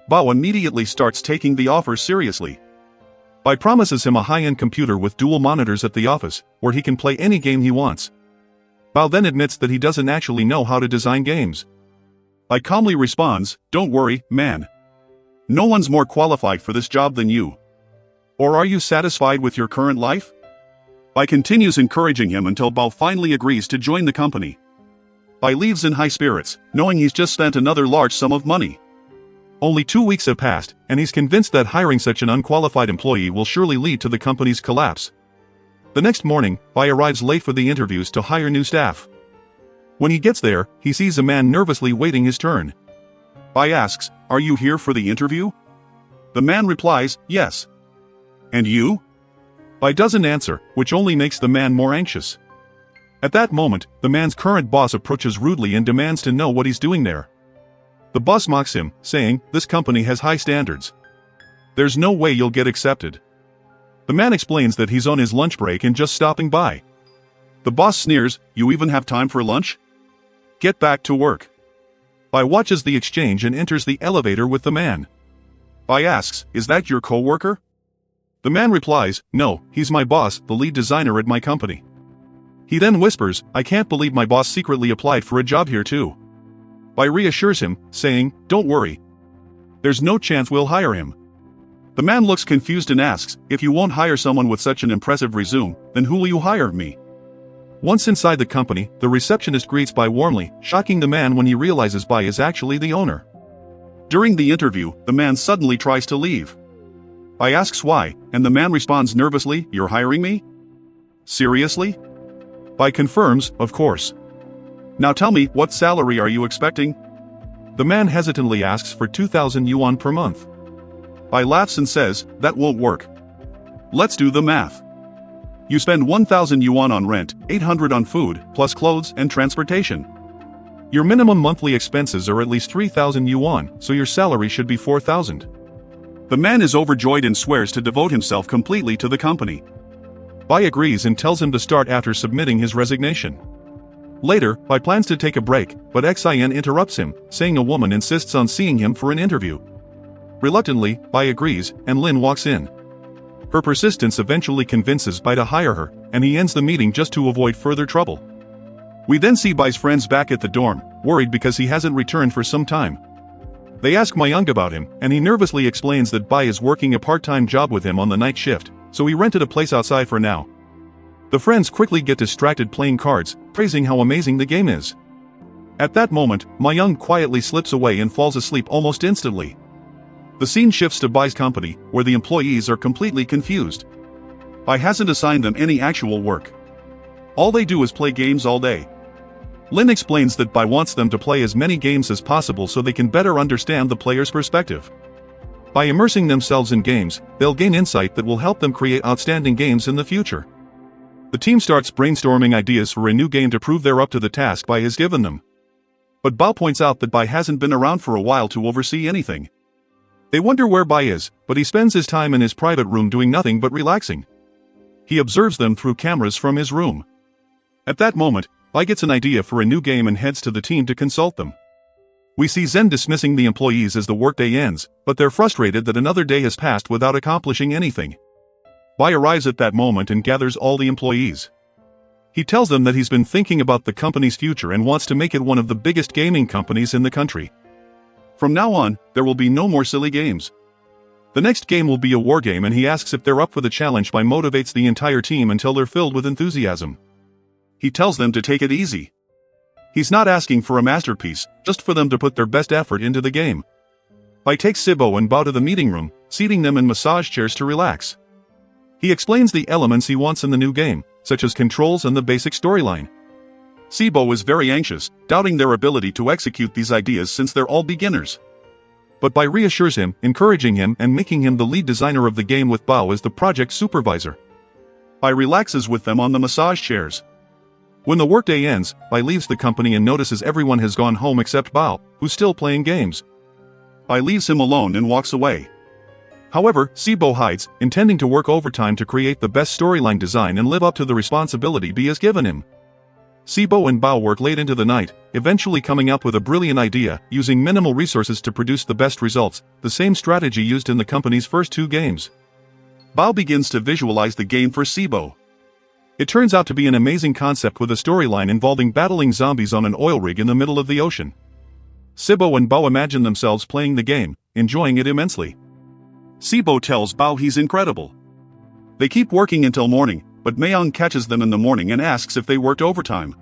Bao immediately starts taking the offer seriously. Bai promises him a high-end computer with dual monitors at the office, where he can play any game he wants. Bao then admits that he doesn't actually know how to design games. Bai calmly responds, "Don't worry, man. No one's more qualified for this job than you. Or are you satisfied with your current life?" Bai continues encouraging him until Bao finally agrees to join the company. Bai leaves in high spirits, knowing he's just spent another large sum of money. Only 2 weeks have passed, and he's convinced that hiring such an unqualified employee will surely lead to the company's collapse. The next morning, Bai arrives late for the interviews to hire new staff. When he gets there, he sees a man nervously waiting his turn. Bai asks, "Are you here for the interview?" The man replies, "Yes." "And you?" Bai doesn't answer, which only makes the man more anxious. At that moment, the man's current boss approaches rudely and demands to know what he's doing there. The boss mocks him, saying, "This company has high standards. There's no way you'll get accepted." The man explains that he's on his lunch break and just stopping by. The boss sneers, "You even have time for lunch? Get back to work." Bai watches the exchange and enters the elevator with the man. Bai asks, "Is that your co-worker?" The man replies, "No, he's my boss, the lead designer at my company." He then whispers, "I can't believe my boss secretly applied for a job here too." Bai reassures him, saying, "Don't worry. There's no chance we'll hire him." The man looks confused and asks, "If you won't hire someone with such an impressive resume, then who will you hire, me?" Once inside the company, the receptionist greets Bai warmly, shocking the man when he realizes Bai is actually the owner. During the interview, the man suddenly tries to leave. Bai asks why, and the man responds nervously, "You're hiring me? Seriously?" Bai confirms, "Of course. Now tell me, what salary are you expecting?" The man hesitantly asks for 2,000 yuan per month. Bai laughs and says, "That won't work. Let's do the math. You spend 1,000 yuan on rent, 800 on food, plus clothes and transportation. Your minimum monthly expenses are at least 3,000 yuan, so your salary should be 4,000. The man is overjoyed and swears to devote himself completely to the company. Bai agrees and tells him to start after submitting his resignation. Later, Bai plans to take a break, but Xin interrupts him, saying a woman insists on seeing him for an interview. Reluctantly, Bai agrees, and Lin walks in. Her persistence eventually convinces Bai to hire her, and he ends the meeting just to avoid further trouble. We then see Bai's friends back at the dorm, worried because he hasn't returned for some time. They ask Mayung about him, and he nervously explains that Bai is working a part-time job with him on the night shift, so he rented a place outside for now. The friends quickly get distracted playing cards, praising how amazing the game is. At that moment, Mayung quietly slips away and falls asleep almost instantly. The scene shifts to Bai's company, where the employees are completely confused. Bai hasn't assigned them any actual work. All they do is play games all day. Lin explains that Bai wants them to play as many games as possible so they can better understand the player's perspective. By immersing themselves in games, they'll gain insight that will help them create outstanding games in the future. The team starts brainstorming ideas for a new game to prove they're up to the task Bai has given them. But Bao points out that Bai hasn't been around for a while to oversee anything. They wonder where Bai is, but he spends his time in his private room doing nothing but relaxing. He observes them through cameras from his room. At that moment, Bai gets an idea for a new game and heads to the team to consult them. We see Zen dismissing the employees as the workday ends, but they're frustrated that another day has passed without accomplishing anything. Bai arrives at that moment and gathers all the employees. He tells them that he's been thinking about the company's future and wants to make it one of the biggest gaming companies in the country. From now on, there will be no more silly games. The next game will be a war game, and he asks if they're up for the challenge. Bai motivates the entire team until they're filled with enthusiasm. He tells them to take it easy. He's not asking for a masterpiece, just for them to put their best effort into the game. Bai takes Sibo and Bao to the meeting room, seating them in massage chairs to relax. He explains the elements he wants in the new game, such as controls and the basic storyline. Sibo is very anxious, doubting their ability to execute these ideas since they're all beginners. But Bai reassures him, encouraging him and making him the lead designer of the game with Bao as the project supervisor. Bai relaxes with them on the massage chairs. When the workday ends, Bai leaves the company and notices everyone has gone home except Bao, who's still playing games. Bai leaves him alone and walks away. However, Sibo hides, intending to work overtime to create the best storyline design and live up to the responsibility B has given him. Sibo and Bao work late into the night, eventually coming up with a brilliant idea, using minimal resources to produce the best results, the same strategy used in the company's first 2 games. Bao begins to visualize the game for Sibo. It turns out to be an amazing concept with a storyline involving battling zombies on an oil rig in the middle of the ocean. Sibo and Bao imagine themselves playing the game, enjoying it immensely. Sibo tells Bao he's incredible. They keep working until morning, but Mayong catches them in the morning and asks if they worked overtime.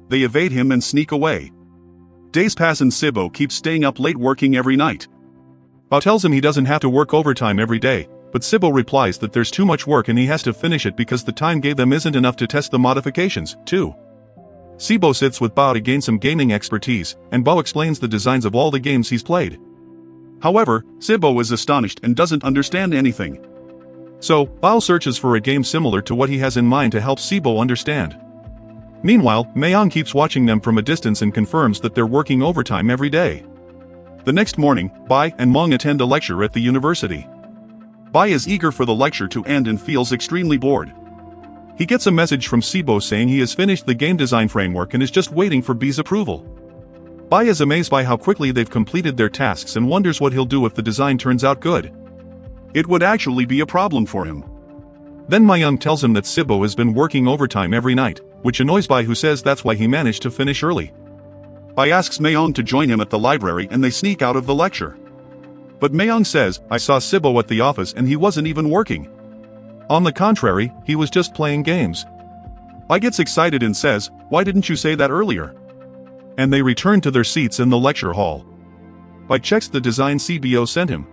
They evade him and sneak away. Days pass and Sibo keeps staying up late working every night. Bao tells him he doesn't have to work overtime every day, but Sibo replies that there's too much work and he has to finish it because the time gave them isn't enough to test the modifications, too. Sibo sits with Bao to gain some gaming expertise, and Bao explains the designs of all the games he's played. However, Sibo is astonished and doesn't understand anything. So, Bao searches for a game similar to what he has in mind to help Sibo understand. Meanwhile, Mayong keeps watching them from a distance and confirms that they're working overtime every day. The next morning, Bai and Mong attend a lecture at the university. Bai is eager for the lecture to end and feels extremely bored. He gets a message from Sibo saying he has finished the game design framework and is just waiting for B's approval. Bai is amazed by how quickly they've completed their tasks and wonders what he'll do if the design turns out good. It would actually be a problem for him. Then Mayong tells him that Sibo has been working overtime every night, which annoys Bai, who says that's why he managed to finish early. Bai asks Mayong to join him at the library and they sneak out of the lecture. But Mayong says, "I saw Sibo at the office and he wasn't even working. On the contrary, he was just playing games." Bai gets excited and says, "Why didn't you say that earlier?" And they return to their seats in the lecture hall. Bai checks the design CBO sent him.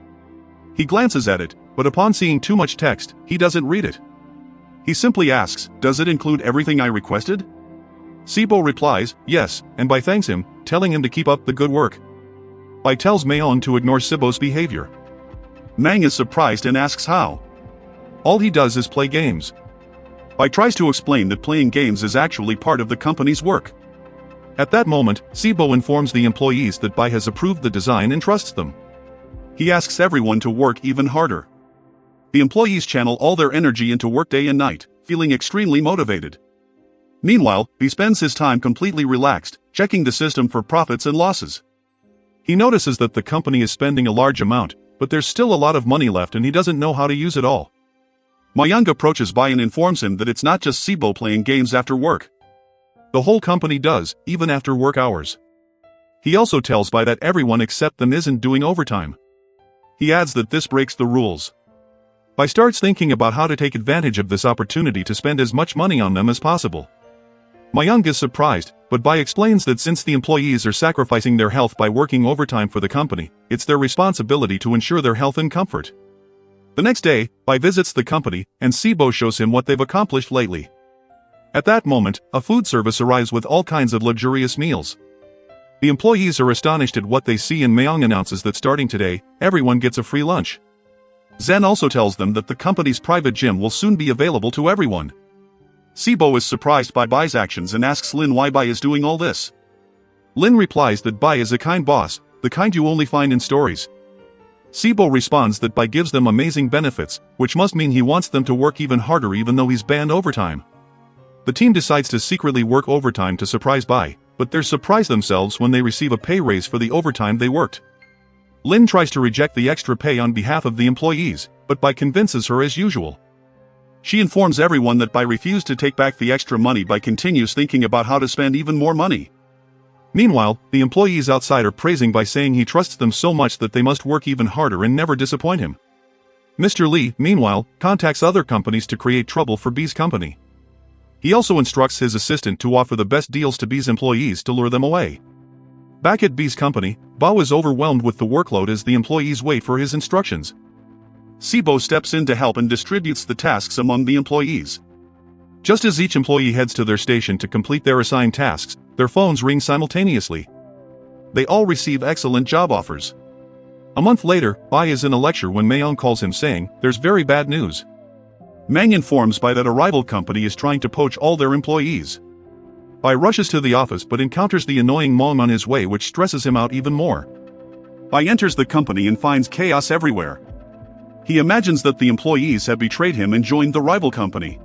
He glances at it, but upon seeing too much text, he doesn't read it. He simply asks, "Does it include everything I requested?" Sibo replies, "Yes," and Bai thanks him, telling him to keep up the good work. Bai tells Mayong to ignore Sibo's behavior. Mang is surprised and asks how. All he does is play games. Bai tries to explain that playing games is actually part of the company's work. At that moment, Sibo informs the employees that Bai has approved the design and trusts them. He asks everyone to work even harder. The employees channel all their energy into work day and night, feeling extremely motivated. Meanwhile, he spends his time completely relaxed, checking the system for profits and losses. He notices that the company is spending a large amount, but there's still a lot of money left and he doesn't know how to use it all. Mayong approaches Bai and informs him that it's not just Sibo playing games after work. The whole company does, even after work hours. He also tells Bai that everyone except them isn't doing overtime. He adds that this breaks the rules. Bai starts thinking about how to take advantage of this opportunity to spend as much money on them as possible. Mayong is surprised, but Bai explains that since the employees are sacrificing their health by working overtime for the company, it's their responsibility to ensure their health and comfort. The next day, Bai visits the company, and Sibo shows him what they've accomplished lately. At that moment, a food service arrives with all kinds of luxurious meals. The employees are astonished at what they see and Mayong announces that starting today, everyone gets a free lunch. Zen also tells them that the company's private gym will soon be available to everyone. Sibo is surprised by Bai's actions and asks Lin why Bai is doing all this. Lin replies that Bai is a kind boss, the kind you only find in stories. Sibo responds that Bai gives them amazing benefits, which must mean he wants them to work even harder even though he's banned overtime. The team decides to secretly work overtime to surprise Bai, but they're surprised themselves when they receive a pay raise for the overtime they worked. Lin tries to reject the extra pay on behalf of the employees, but Bai convinces her as usual. She informs everyone that Bai refused to take back the extra money. Bai continues thinking about how to spend even more money. Meanwhile, the employees outside are praising Bai, saying he trusts them so much that they must work even harder and never disappoint him. Mr. Lee, meanwhile, contacts other companies to create trouble for B's company. He also instructs his assistant to offer the best deals to B's employees to lure them away. Back at B's company, Bao is overwhelmed with the workload as the employees wait for his instructions. Sibo steps in to help and distributes the tasks among the employees. Just as each employee heads to their station to complete their assigned tasks, their phones ring simultaneously. They all receive excellent job offers. A month later, Bai is in a lecture when Mayong calls him saying, "There's very bad news." Mang informs Bai that a rival company is trying to poach all their employees. Bai rushes to the office but encounters the annoying Mong on his way, which stresses him out even more. Bai enters the company and finds chaos everywhere. He imagines that the employees have betrayed him and joined the rival company.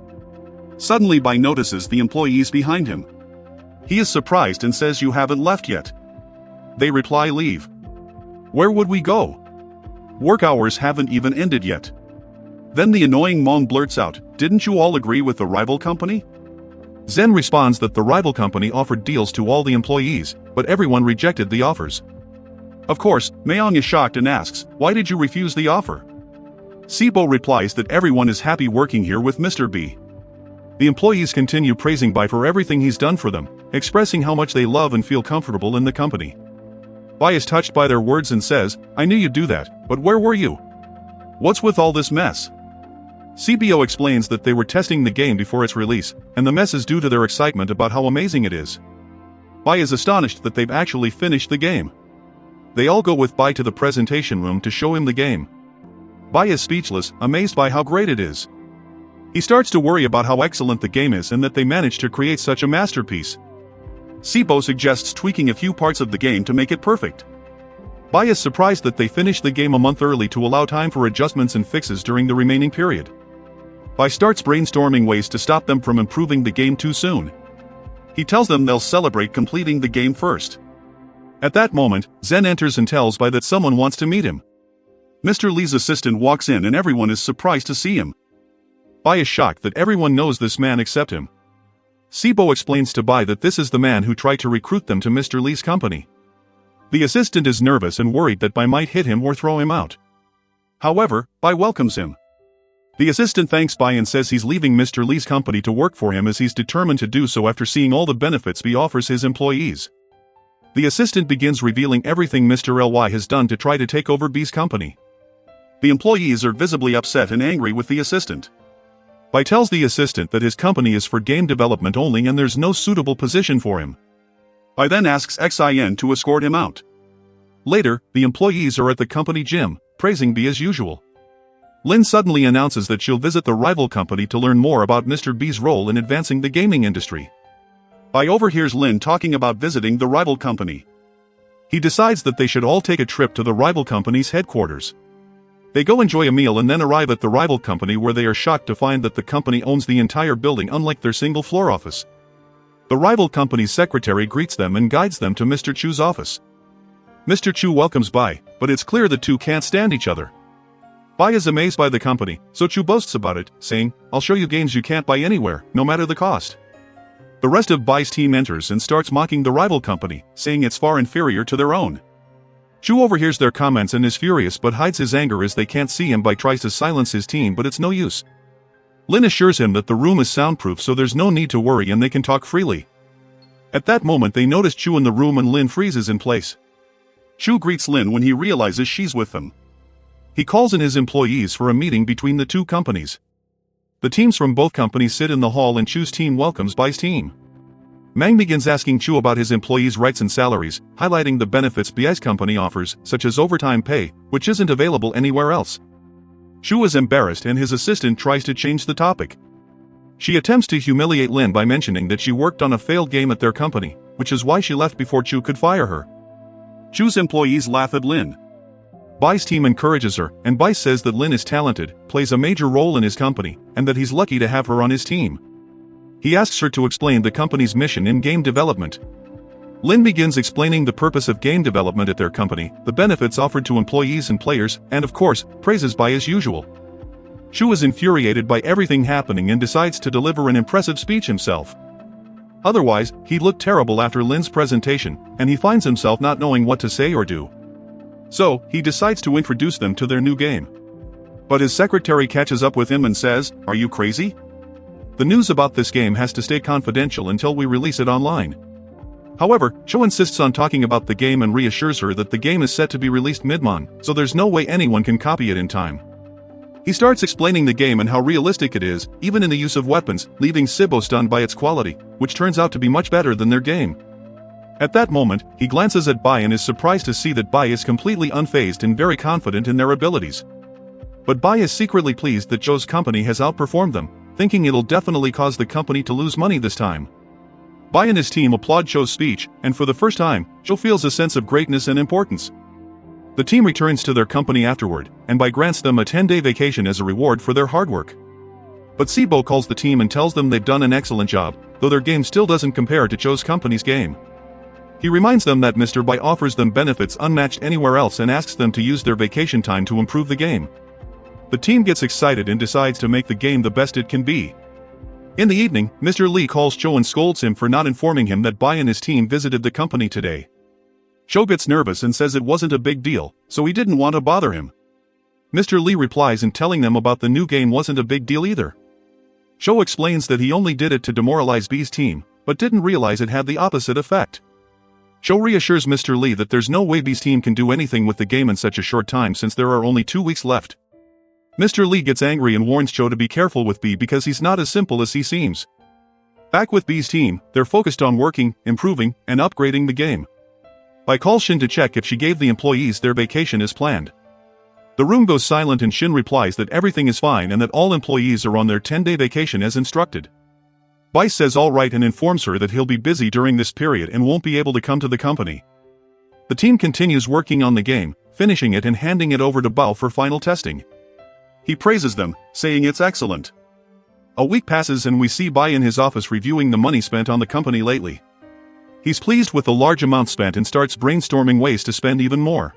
Suddenly Bai notices the employees behind him. He is surprised and says, "You haven't left yet." They reply, "Leave. Where would we go? Work hours haven't even ended yet." Then the annoying Mong blurts out, "Didn't you all agree with the rival company?" Zen responds that the rival company offered deals to all the employees, but everyone rejected the offers. Of course, Mayong is shocked and asks, "Why did you refuse the offer?" Sibo replies that everyone is happy working here with Mr. B. The employees continue praising Bai for everything he's done for them, expressing how much they love and feel comfortable in the company. Bai is touched by their words and says, "I knew you'd do that, but where were you? What's with all this mess?" CBO explains that they were testing the game before its release, and the mess is due to their excitement about how amazing it is. Bai is astonished that they've actually finished the game. They all go with Bai to the presentation room to show him the game. Bai is speechless, amazed by how great it is. He starts to worry about how excellent the game is and that they managed to create such a masterpiece. Sibo suggests tweaking a few parts of the game to make it perfect. Bai is surprised that they finished the game a month early to allow time for adjustments and fixes during the remaining period. Bai starts brainstorming ways to stop them from improving the game too soon. He tells them they'll celebrate completing the game first. At that moment, Zen enters and tells Bai that someone wants to meet him. Mr. Lee's assistant walks in and everyone is surprised to see him. Bai is shocked that everyone knows this man except him. Sibo explains to Bai that this is the man who tried to recruit them to Mr. Lee's company. The assistant is nervous and worried that Bai might hit him or throw him out. However, Bai welcomes him. The assistant thanks Bai and says he's leaving Mr. Lee's company to work for him as he's determined to do so after seeing all the benefits Bai offers his employees. The assistant begins revealing everything Mr. Ly has done to try to take over B's company. The employees are visibly upset and angry with the assistant. Bai tells the assistant that his company is for game development only and there's no suitable position for him. Bai then asks XIN to escort him out. Later, the employees are at the company gym, praising B as usual. Lin suddenly announces that she'll visit the rival company to learn more about Mr. B's role in advancing the gaming industry. Bai overhears Lin talking about visiting the rival company. He decides that they should all take a trip to the rival company's headquarters. They go enjoy a meal and then arrive at the rival company where they are shocked to find that the company owns the entire building unlike their single-floor office. The rival company's secretary greets them and guides them to Mr. Chu's office. Mr. Chu welcomes Bai, but it's clear the two can't stand each other. Bai is amazed by the company, so Chu boasts about it, saying, "I'll show you games you can't buy anywhere, no matter the cost." The rest of Bai's team enters and starts mocking the rival company, saying it's far inferior to their own. Chu overhears their comments and is furious but hides his anger as they can't see him. Bai tries to silence his team but it's no use. Lin assures him that the room is soundproof so there's no need to worry and they can talk freely. At that moment they notice Chu in the room and Lin freezes in place. Chu greets Lin when he realizes she's with them. He calls in his employees for a meeting between the two companies. The teams from both companies sit in the hall and Chu's team welcomes Bai's team. Mang begins asking Chu about his employees' rights and salaries, highlighting the benefits Bai's company offers, such as overtime pay, which isn't available anywhere else. Chu is embarrassed and his assistant tries to change the topic. She attempts to humiliate Lin by mentioning that she worked on a failed game at their company, which is why she left before Chu could fire her. Chu's employees laugh at Lin. Bai's team encourages her, and Bai says that Lin is talented, plays a major role in his company, and that he's lucky to have her on his team. He asks her to explain the company's mission in game development. Lin begins explaining the purpose of game development at their company, the benefits offered to employees and players, and of course, praises Bai as usual. Chu is infuriated by everything happening and decides to deliver an impressive speech himself. Otherwise, he'd look terrible after Lin's presentation, and he finds himself not knowing what to say or do. So, he decides to introduce them to their new game. But his secretary catches up with him and says, "Are you crazy? The news about this game has to stay confidential until we release it online." However, Cho insists on talking about the game and reassures her that the game is set to be released mid-mon, so there's no way anyone can copy it in time. He starts explaining the game and how realistic it is, even in the use of weapons, leaving Sibo stunned by its quality, which turns out to be much better than their game. At that moment, he glances at Bai and is surprised to see that Bai is completely unfazed and very confident in their abilities. But Bai is secretly pleased that Joe's company has outperformed them, thinking it'll definitely cause the company to lose money this time. Bai and his team applaud Cho's speech, and for the first time, Cho feels a sense of greatness and importance. The team returns to their company afterward, and Bai grants them a 10-day vacation as a reward for their hard work. But Sibo calls the team and tells them they've done an excellent job, though their game still doesn't compare to Cho's company's game. He reminds them that Mr. Bai offers them benefits unmatched anywhere else and asks them to use their vacation time to improve the game. The team gets excited and decides to make the game the best it can be. In the evening, Mr. Lee calls Cho and scolds him for not informing him that Bai and his team visited the company today. Cho gets nervous and says it wasn't a big deal, so he didn't want to bother him. Mr. Lee replies in telling them about the new game wasn't a big deal either. Cho explains that he only did it to demoralize B's team, but didn't realize it had the opposite effect. Cho reassures Mr. Lee that there's no way B's team can do anything with the game in such a short time since there are only 2 weeks left. Mr. Lee gets angry and warns Cho to be careful with B because he's not as simple as he seems. Back with B's team, they're focused on working, improving, and upgrading the game. Bai calls Shin to check if she gave the employees their vacation as planned. The room goes silent and Shin replies that everything is fine and that all employees are on their 10-day vacation as instructed. Bai says all right and informs her that he'll be busy during this period and won't be able to come to the company. The team continues working on the game, finishing it and handing it over to Bao for final testing. He praises them, saying it's excellent. A week passes and we see Bai in his office reviewing the money spent on the company lately. He's pleased with the large amount spent and starts brainstorming ways to spend even more.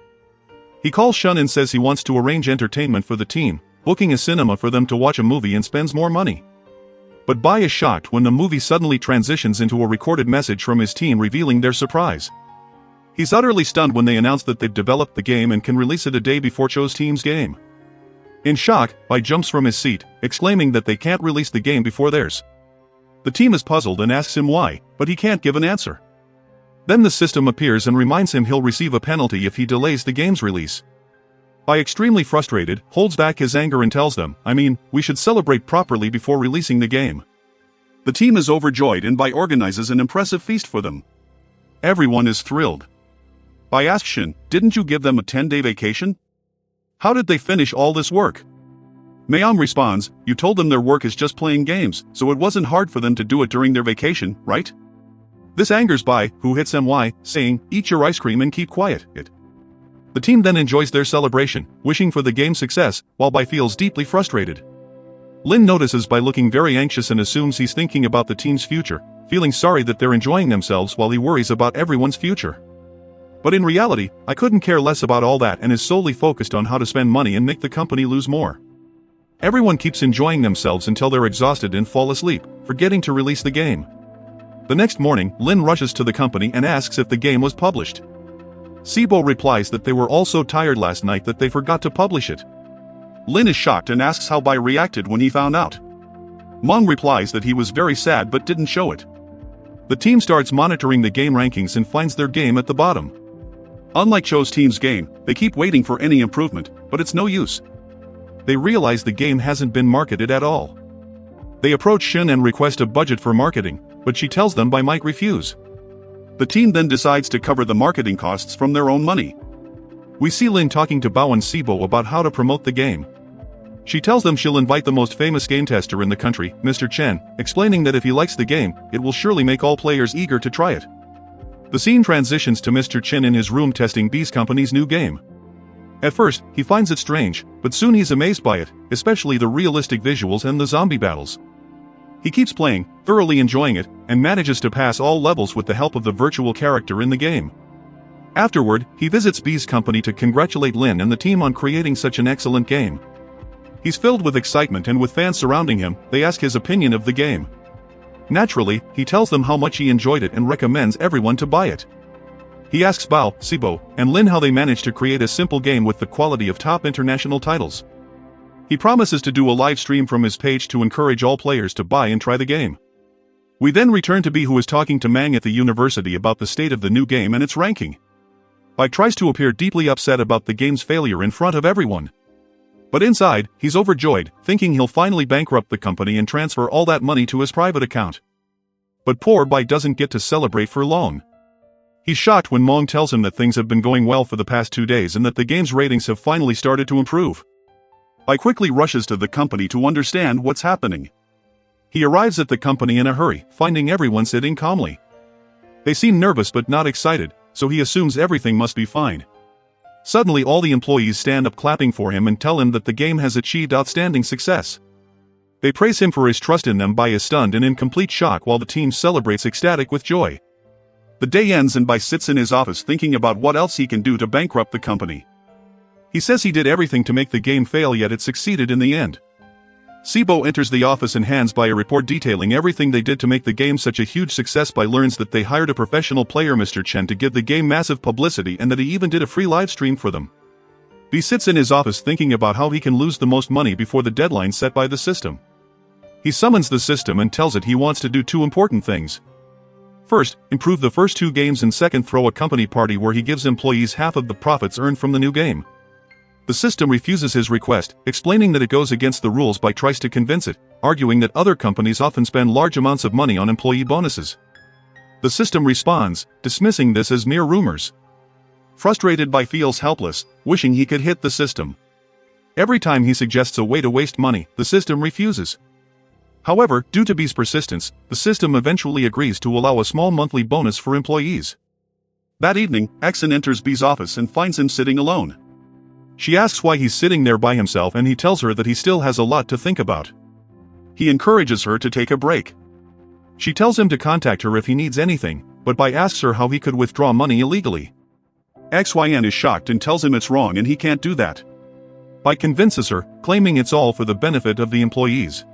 He calls Shun and says he wants to arrange entertainment for the team, booking a cinema for them to watch a movie and spends more money. But Bai is shocked when the movie suddenly transitions into a recorded message from his team revealing their surprise. He's utterly stunned when they announce that they've developed the game and can release it a day before Cho's team's game. In shock, Bai jumps from his seat, exclaiming that they can't release the game before theirs. The team is puzzled and asks him why, but he can't give an answer. Then the system appears and reminds him he'll receive a penalty if he delays the game's release. Bai, extremely frustrated, holds back his anger and tells them, we should celebrate properly before releasing the game. The team is overjoyed and Bai organizes an impressive feast for them. Everyone is thrilled. Bai asks Shin, didn't you give them a 10-day vacation? How did they finish all this work? Mayong responds, you told them their work is just playing games, so it wasn't hard for them to do it during their vacation, right? This angers Bai, who hits MY, saying, eat your ice cream and keep quiet. The team then enjoys their celebration, wishing for the game's success, while Bai feels deeply frustrated. Lin notices Bai looking very anxious and assumes he's thinking about the team's future, feeling sorry that they're enjoying themselves while he worries about everyone's future. But in reality, I couldn't care less about all that and is solely focused on how to spend money and make the company lose more. Everyone keeps enjoying themselves until they're exhausted and fall asleep, forgetting to release the game. The next morning, Lin rushes to the company and asks if the game was published. Sibo replies that they were all so tired last night that they forgot to publish it. Lin is shocked and asks how Bai reacted when he found out. Meng replies that he was very sad but didn't show it. The team starts monitoring the game rankings and finds their game at the bottom. Unlike Cho's team's game, they keep waiting for any improvement, but it's no use. They realize the game hasn't been marketed at all. They approach Shin and request a budget for marketing, but she tells them Bai might refuse. The team then decides to cover the marketing costs from their own money. We see Lin talking to Bao and Sibo about how to promote the game. She tells them she'll invite the most famous game tester in the country, Mr. Chen, explaining that if he likes the game, it will surely make all players eager to try it. The scene transitions to Mr. Chen in his room testing B's company's new game. At first, he finds it strange, but soon he's amazed by it, especially the realistic visuals and the zombie battles. He keeps playing, thoroughly enjoying it, and manages to pass all levels with the help of the virtual character in the game. Afterward, he visits B's company to congratulate Lin and the team on creating such an excellent game. He's filled with excitement and with fans surrounding him, they ask his opinion of the game. Naturally, he tells them how much he enjoyed it and recommends everyone to buy it. He asks Bao, Sibo, and Lin how they managed to create a simple game with the quality of top international titles. He promises to do a live stream from his page to encourage all players to buy and try the game. We then return to B, who is talking to Mang at the university about the state of the new game and its ranking. Bai tries to appear deeply upset about the game's failure in front of everyone. But inside, he's overjoyed, thinking he'll finally bankrupt the company and transfer all that money to his private account. But poor Bai doesn't get to celebrate for long. He's shocked when Mong tells him that things have been going well for the past 2 days and that the game's ratings have finally started to improve. Bai quickly rushes to the company to understand what's happening. He arrives at the company in a hurry, finding everyone sitting calmly. They seem nervous but not excited, so he assumes everything must be fine. Suddenly all the employees stand up clapping for him and tell him that the game has achieved outstanding success. They praise him for his trust in them. Bai is stunned and in complete shock while the team celebrates ecstatic with joy. The day ends and Bai sits in his office thinking about what else he can do to bankrupt the company. He says he did everything to make the game fail, yet it succeeded in the end. Sibo enters the office and hands Bai a report detailing everything they did to make the game such a huge success. Bai learns that they hired a professional player, Mr. Chen, to give the game massive publicity and that he even did a free live stream for them. Bai sits in his office thinking about how he can lose the most money before the deadline set by the system. He summons the system and tells it he wants to do two important things. First, improve the first two games, and second, throw a company party where he gives employees half of the profits earned from the new game. The system refuses his request, explaining that it goes against the rules. Bai tries to convince it, arguing that other companies often spend large amounts of money on employee bonuses. The system responds, dismissing this as mere rumors. Frustrated, Bai feels helpless, wishing he could hit the system. Every time he suggests a way to waste money, the system refuses. However, due to Bai's persistence, the system eventually agrees to allow a small monthly bonus for employees. That evening, Exon enters Bai's office and finds him sitting alone. She asks why he's sitting there by himself, and he tells her that he still has a lot to think about. He encourages her to take a break. She tells him to contact her if he needs anything, but Bai asks her how he could withdraw money illegally. XYN is shocked and tells him it's wrong and he can't do that. Bai convinces her, claiming it's all for the benefit of the employees.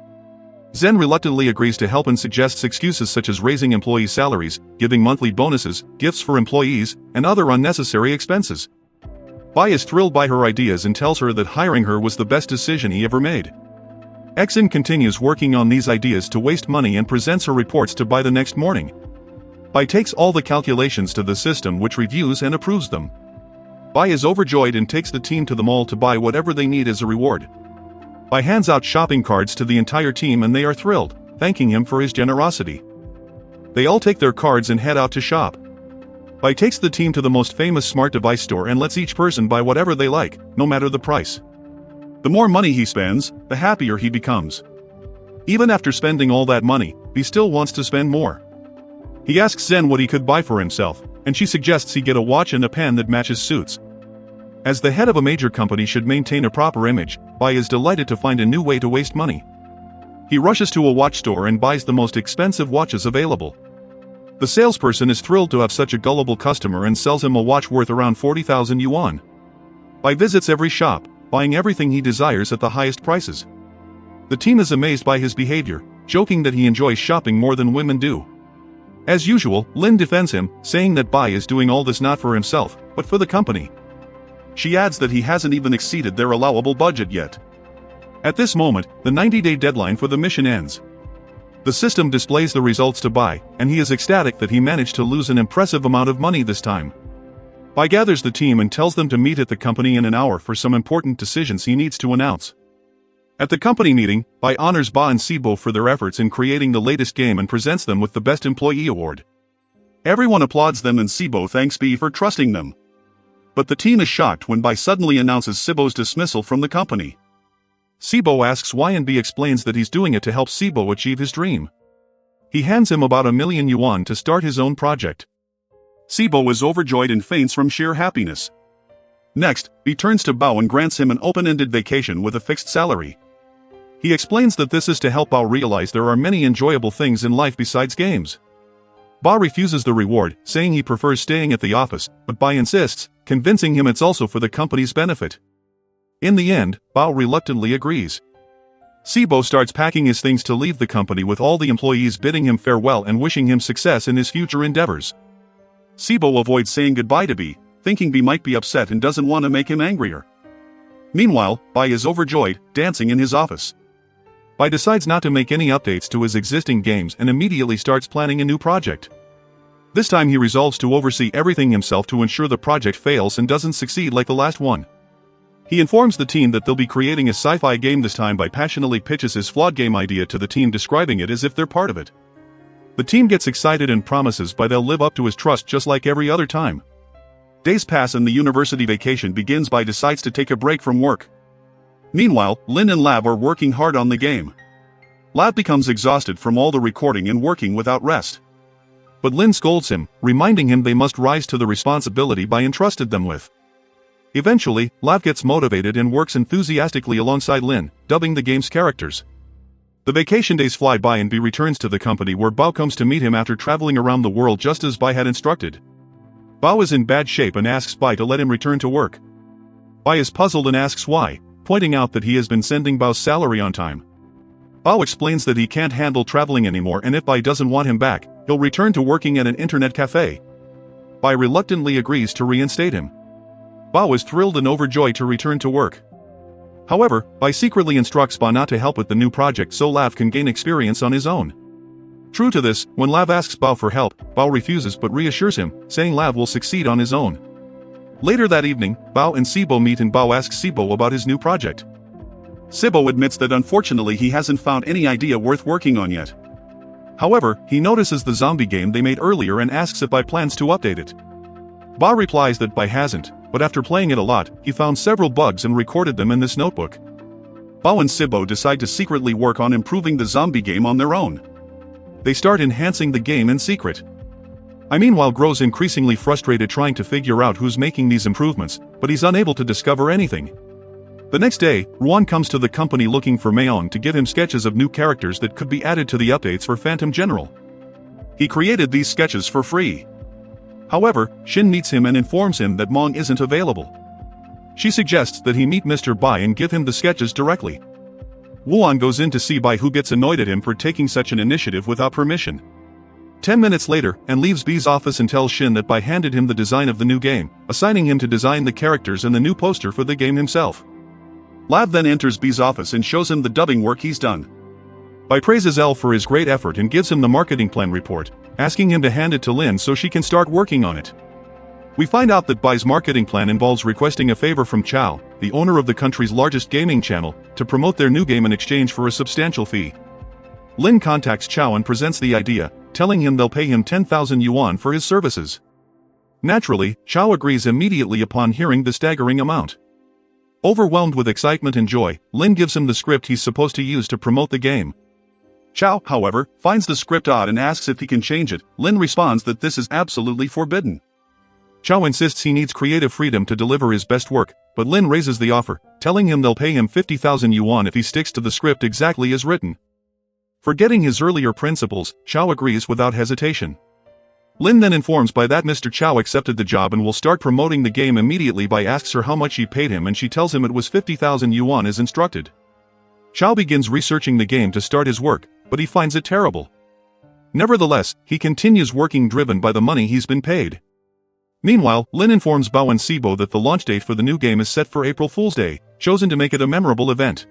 Zen reluctantly agrees to help and suggests excuses such as raising employee salaries, giving monthly bonuses, gifts for employees, and other unnecessary expenses. Bai is thrilled by her ideas and tells her that hiring her was the best decision he ever made. Exon continues working on these ideas to waste money and presents her reports to Bai the next morning. Bai takes all the calculations to the system, which reviews and approves them. Bai is overjoyed and takes the team to the mall to buy whatever they need as a reward. Bai hands out shopping cards to the entire team and they are thrilled, thanking him for his generosity. They all take their cards and head out to shop. Bai takes the team to the most famous smart device store and lets each person buy whatever they like, no matter the price. The more money he spends, the happier he becomes. Even after spending all that money, Bai still wants to spend more. He asks Zen what he could buy for himself, and she suggests he get a watch and a pen that matches suits. As the head of a major company should maintain a proper image, Bai is delighted to find a new way to waste money. He rushes to a watch store and buys the most expensive watches available. The salesperson is thrilled to have such a gullible customer and sells him a watch worth around 40,000 yuan. Bai visits every shop, buying everything he desires at the highest prices. The team is amazed by his behavior, joking that he enjoys shopping more than women do. As usual, Lin defends him, saying that Bai is doing all this not for himself, but for the company. She adds that he hasn't even exceeded their allowable budget yet. At this moment, the 90-day deadline for the mission ends. The system displays the results to Bai, and he is ecstatic that he managed to lose an impressive amount of money this time. Bai gathers the team and tells them to meet at the company in an hour for some important decisions he needs to announce. At the company meeting, Bai honors Ba and Sibo for their efforts in creating the latest game and presents them with the Best Employee Award. Everyone applauds them and Sibo thanks Bai for trusting them. But the team is shocked when Bai suddenly announces Sibo's dismissal from the company. Sibo asks why and Bai explains that he's doing it to help Sibo achieve his dream. He hands him about 1 million yuan to start his own project. Sibo is overjoyed and faints from sheer happiness. Next, Bai turns to Bao and grants him an open-ended vacation with a fixed salary. He explains that this is to help Bao realize there are many enjoyable things in life besides games. Ba refuses the reward, saying he prefers staying at the office, but Bai insists, convincing him it's also for the company's benefit. In the end, Bao reluctantly agrees. Sibo starts packing his things to leave the company with all the employees bidding him farewell and wishing him success in his future endeavors. Sibo avoids saying goodbye to Bai, thinking Bai might be upset and doesn't want to make him angrier. Meanwhile, Bai is overjoyed, dancing in his office. Bai decides not to make any updates to his existing games and immediately starts planning a new project. This time he resolves to oversee everything himself to ensure the project fails and doesn't succeed like the last one. He informs the team that they'll be creating a sci-fi game this time. Bai passionately pitches his flawed game idea to the team, describing it as if they're part of it. The team gets excited and promises Bai they'll live up to his trust just like every other time. Days pass and the university vacation begins. Bai decides to take a break from work. Meanwhile, Lin and Lab are working hard on the game. Lab becomes exhausted from all the recording and working without rest. But Lin scolds him, reminding him they must rise to the responsibility Bai entrusted them with. Eventually, Lav gets motivated and works enthusiastically alongside Lin, dubbing the game's characters. The vacation days fly by and Bi returns to the company where Bao comes to meet him after traveling around the world just as Bai had instructed. Bao is in bad shape and asks Bai to let him return to work. Bai is puzzled and asks why, pointing out that he has been sending Bao's salary on time. Bao explains that he can't handle traveling anymore and if Bai doesn't want him back, he'll return to working at an internet cafe. Bai reluctantly agrees to reinstate him. Bao is thrilled and overjoyed to return to work. However, Bai secretly instructs Bao not to help with the new project so Lav can gain experience on his own. True to this, when Lav asks Bao for help, Bao refuses but reassures him, saying Lav will succeed on his own. Later that evening, Bao and Sibo meet and Bao asks Sibo about his new project. Sibo admits that unfortunately he hasn't found any idea worth working on yet. However, he notices the zombie game they made earlier and asks if Bai plans to update it. Bao replies that Bai hasn't, but after playing it a lot, he found several bugs and recorded them in this notebook. Bao and Sibo decide to secretly work on improving the zombie game on their own. They start enhancing the game in secret. I meanwhile grows increasingly frustrated trying to figure out who's making these improvements, but he's unable to discover anything. The next day, Ruan comes to the company looking for Mayon to give him sketches of new characters that could be added to the updates for Phantom General. He created these sketches for free. However, Shin meets him and informs him that Mong isn't available. She suggests that he meet Mr. Bai and give him the sketches directly. Wuan goes in to see Bai who gets annoyed at him for taking such an initiative without permission. 10 minutes later, and leaves B's office and tells Shin that Bai handed him the design of the new game, assigning him to design the characters and the new poster for the game himself. Lav then enters B's office and shows him the dubbing work he's done. Bai praises L for his great effort and gives him the marketing plan report, asking him to hand it to Lin so she can start working on it. We find out that Bai's marketing plan involves requesting a favor from Chao, the owner of the country's largest gaming channel, to promote their new game in exchange for a substantial fee. Lin contacts Chao and presents the idea, telling him they'll pay him 10,000 yuan for his services. Naturally, Chao agrees immediately upon hearing the staggering amount. Overwhelmed with excitement and joy, Lin gives him the script he's supposed to use to promote the game. Chao, however, finds the script odd and asks if he can change it. Lin responds that this is absolutely forbidden. Chao insists he needs creative freedom to deliver his best work, but Lin raises the offer, telling him they'll pay him 50,000 yuan if he sticks to the script exactly as written. Forgetting his earlier principles, Chao agrees without hesitation. Lin then informs Bai that Mr. Chao accepted the job and will start promoting the game immediately. Bai asks her how much he paid him and she tells him it was 50,000 yuan as instructed. Chao begins researching the game to start his work, but he finds it terrible. Nevertheless, he continues working driven by the money he's been paid. Meanwhile, Lin informs Bao and Sibo that the launch date for the new game is set for April Fool's Day, chosen to make it a memorable event.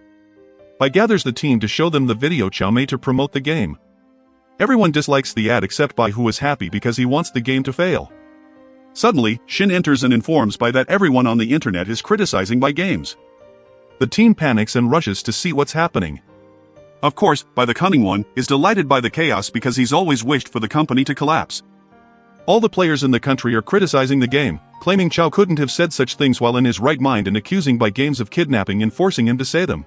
Bai gathers the team to show them the video Chao made to promote the game. Everyone dislikes the ad except Bai, who is happy because he wants the game to fail. Suddenly, Shin enters and informs Bai that everyone on the internet is criticizing Bai games. The team panics and rushes to see what's happening. Of course, Bai the cunning one is delighted by the chaos because he's always wished for the company to collapse. All the players in the country are criticizing the game, claiming Chao couldn't have said such things while in his right mind and accusing Bai games of kidnapping and forcing him to say them.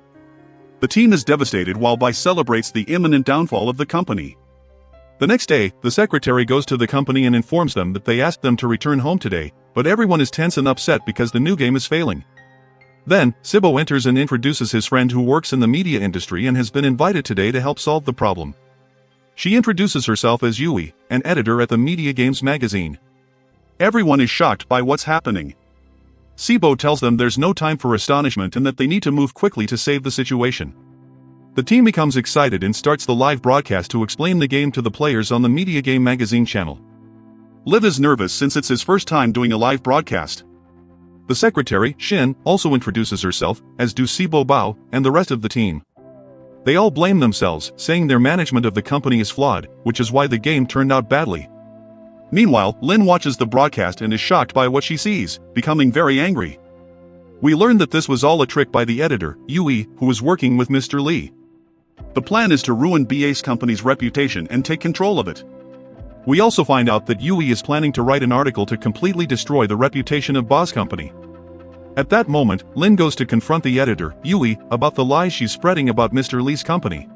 The team is devastated while Bai celebrates the imminent downfall of the company. The next day, the secretary goes to the company and informs them that they asked them to return home today, but everyone is tense and upset because the new game is failing. Then, Sibo enters and introduces his friend who works in the media industry and has been invited today to help solve the problem. She introduces herself as Yui, an editor at the Media Games magazine. Everyone is shocked by what's happening. Sibo tells them there's no time for astonishment and that they need to move quickly to save the situation. The team becomes excited and starts the live broadcast to explain the game to the players on the Media Game magazine channel. Liv is nervous since it's his first time doing a live broadcast. The secretary, Shin, also introduces herself, as do Sibo Bao, and the rest of the team. They all blame themselves, saying their management of the company is flawed, which is why the game turned out badly. Meanwhile, Lin watches the broadcast and is shocked by what she sees, becoming very angry. We learn that this was all a trick by the editor, Yui, who was working with Mr. Lee. The plan is to ruin BA's company's reputation and take control of it. We also find out that Yui is planning to write an article to completely destroy the reputation of Ba's company. At that moment, Lin goes to confront the editor, Yui, about the lies she's spreading about Mr. Lee's company.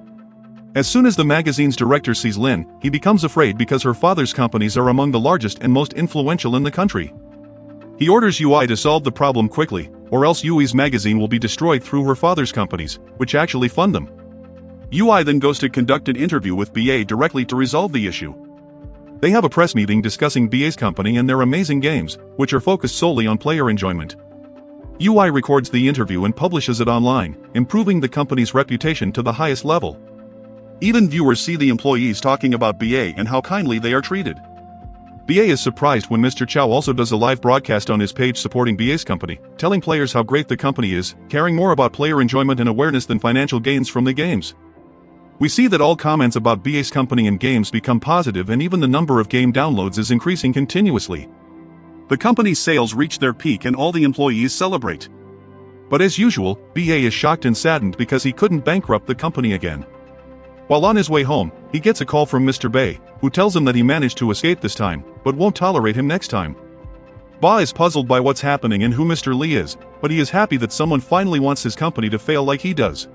As soon as the magazine's director sees Lin, he becomes afraid because her father's companies are among the largest and most influential in the country. He orders UI to solve the problem quickly, or else Yui's magazine will be destroyed through her father's companies, which actually fund them. UI then goes to conduct an interview with BA directly to resolve the issue. They have a press meeting discussing BA's company and their amazing games, which are focused solely on player enjoyment. UI records the interview and publishes it online, improving the company's reputation to the highest level. Even viewers see the employees talking about BA and how kindly they are treated. BA is surprised when Mr. Chow also does a live broadcast on his page supporting BA's company, telling players how great the company is, caring more about player enjoyment and awareness than financial gains from the games. We see that all comments about BA's company and games become positive, and even the number of game downloads is increasing continuously. The company's sales reach their peak and all the employees celebrate. But as usual, BA is shocked and saddened because he couldn't bankrupt the company again. While on his way home, he gets a call from Mr. Bay, who tells him that he managed to escape this time, but won't tolerate him next time. Ba is puzzled by what's happening and who Mr. Lee is, but he is happy that someone finally wants his company to fail like he does.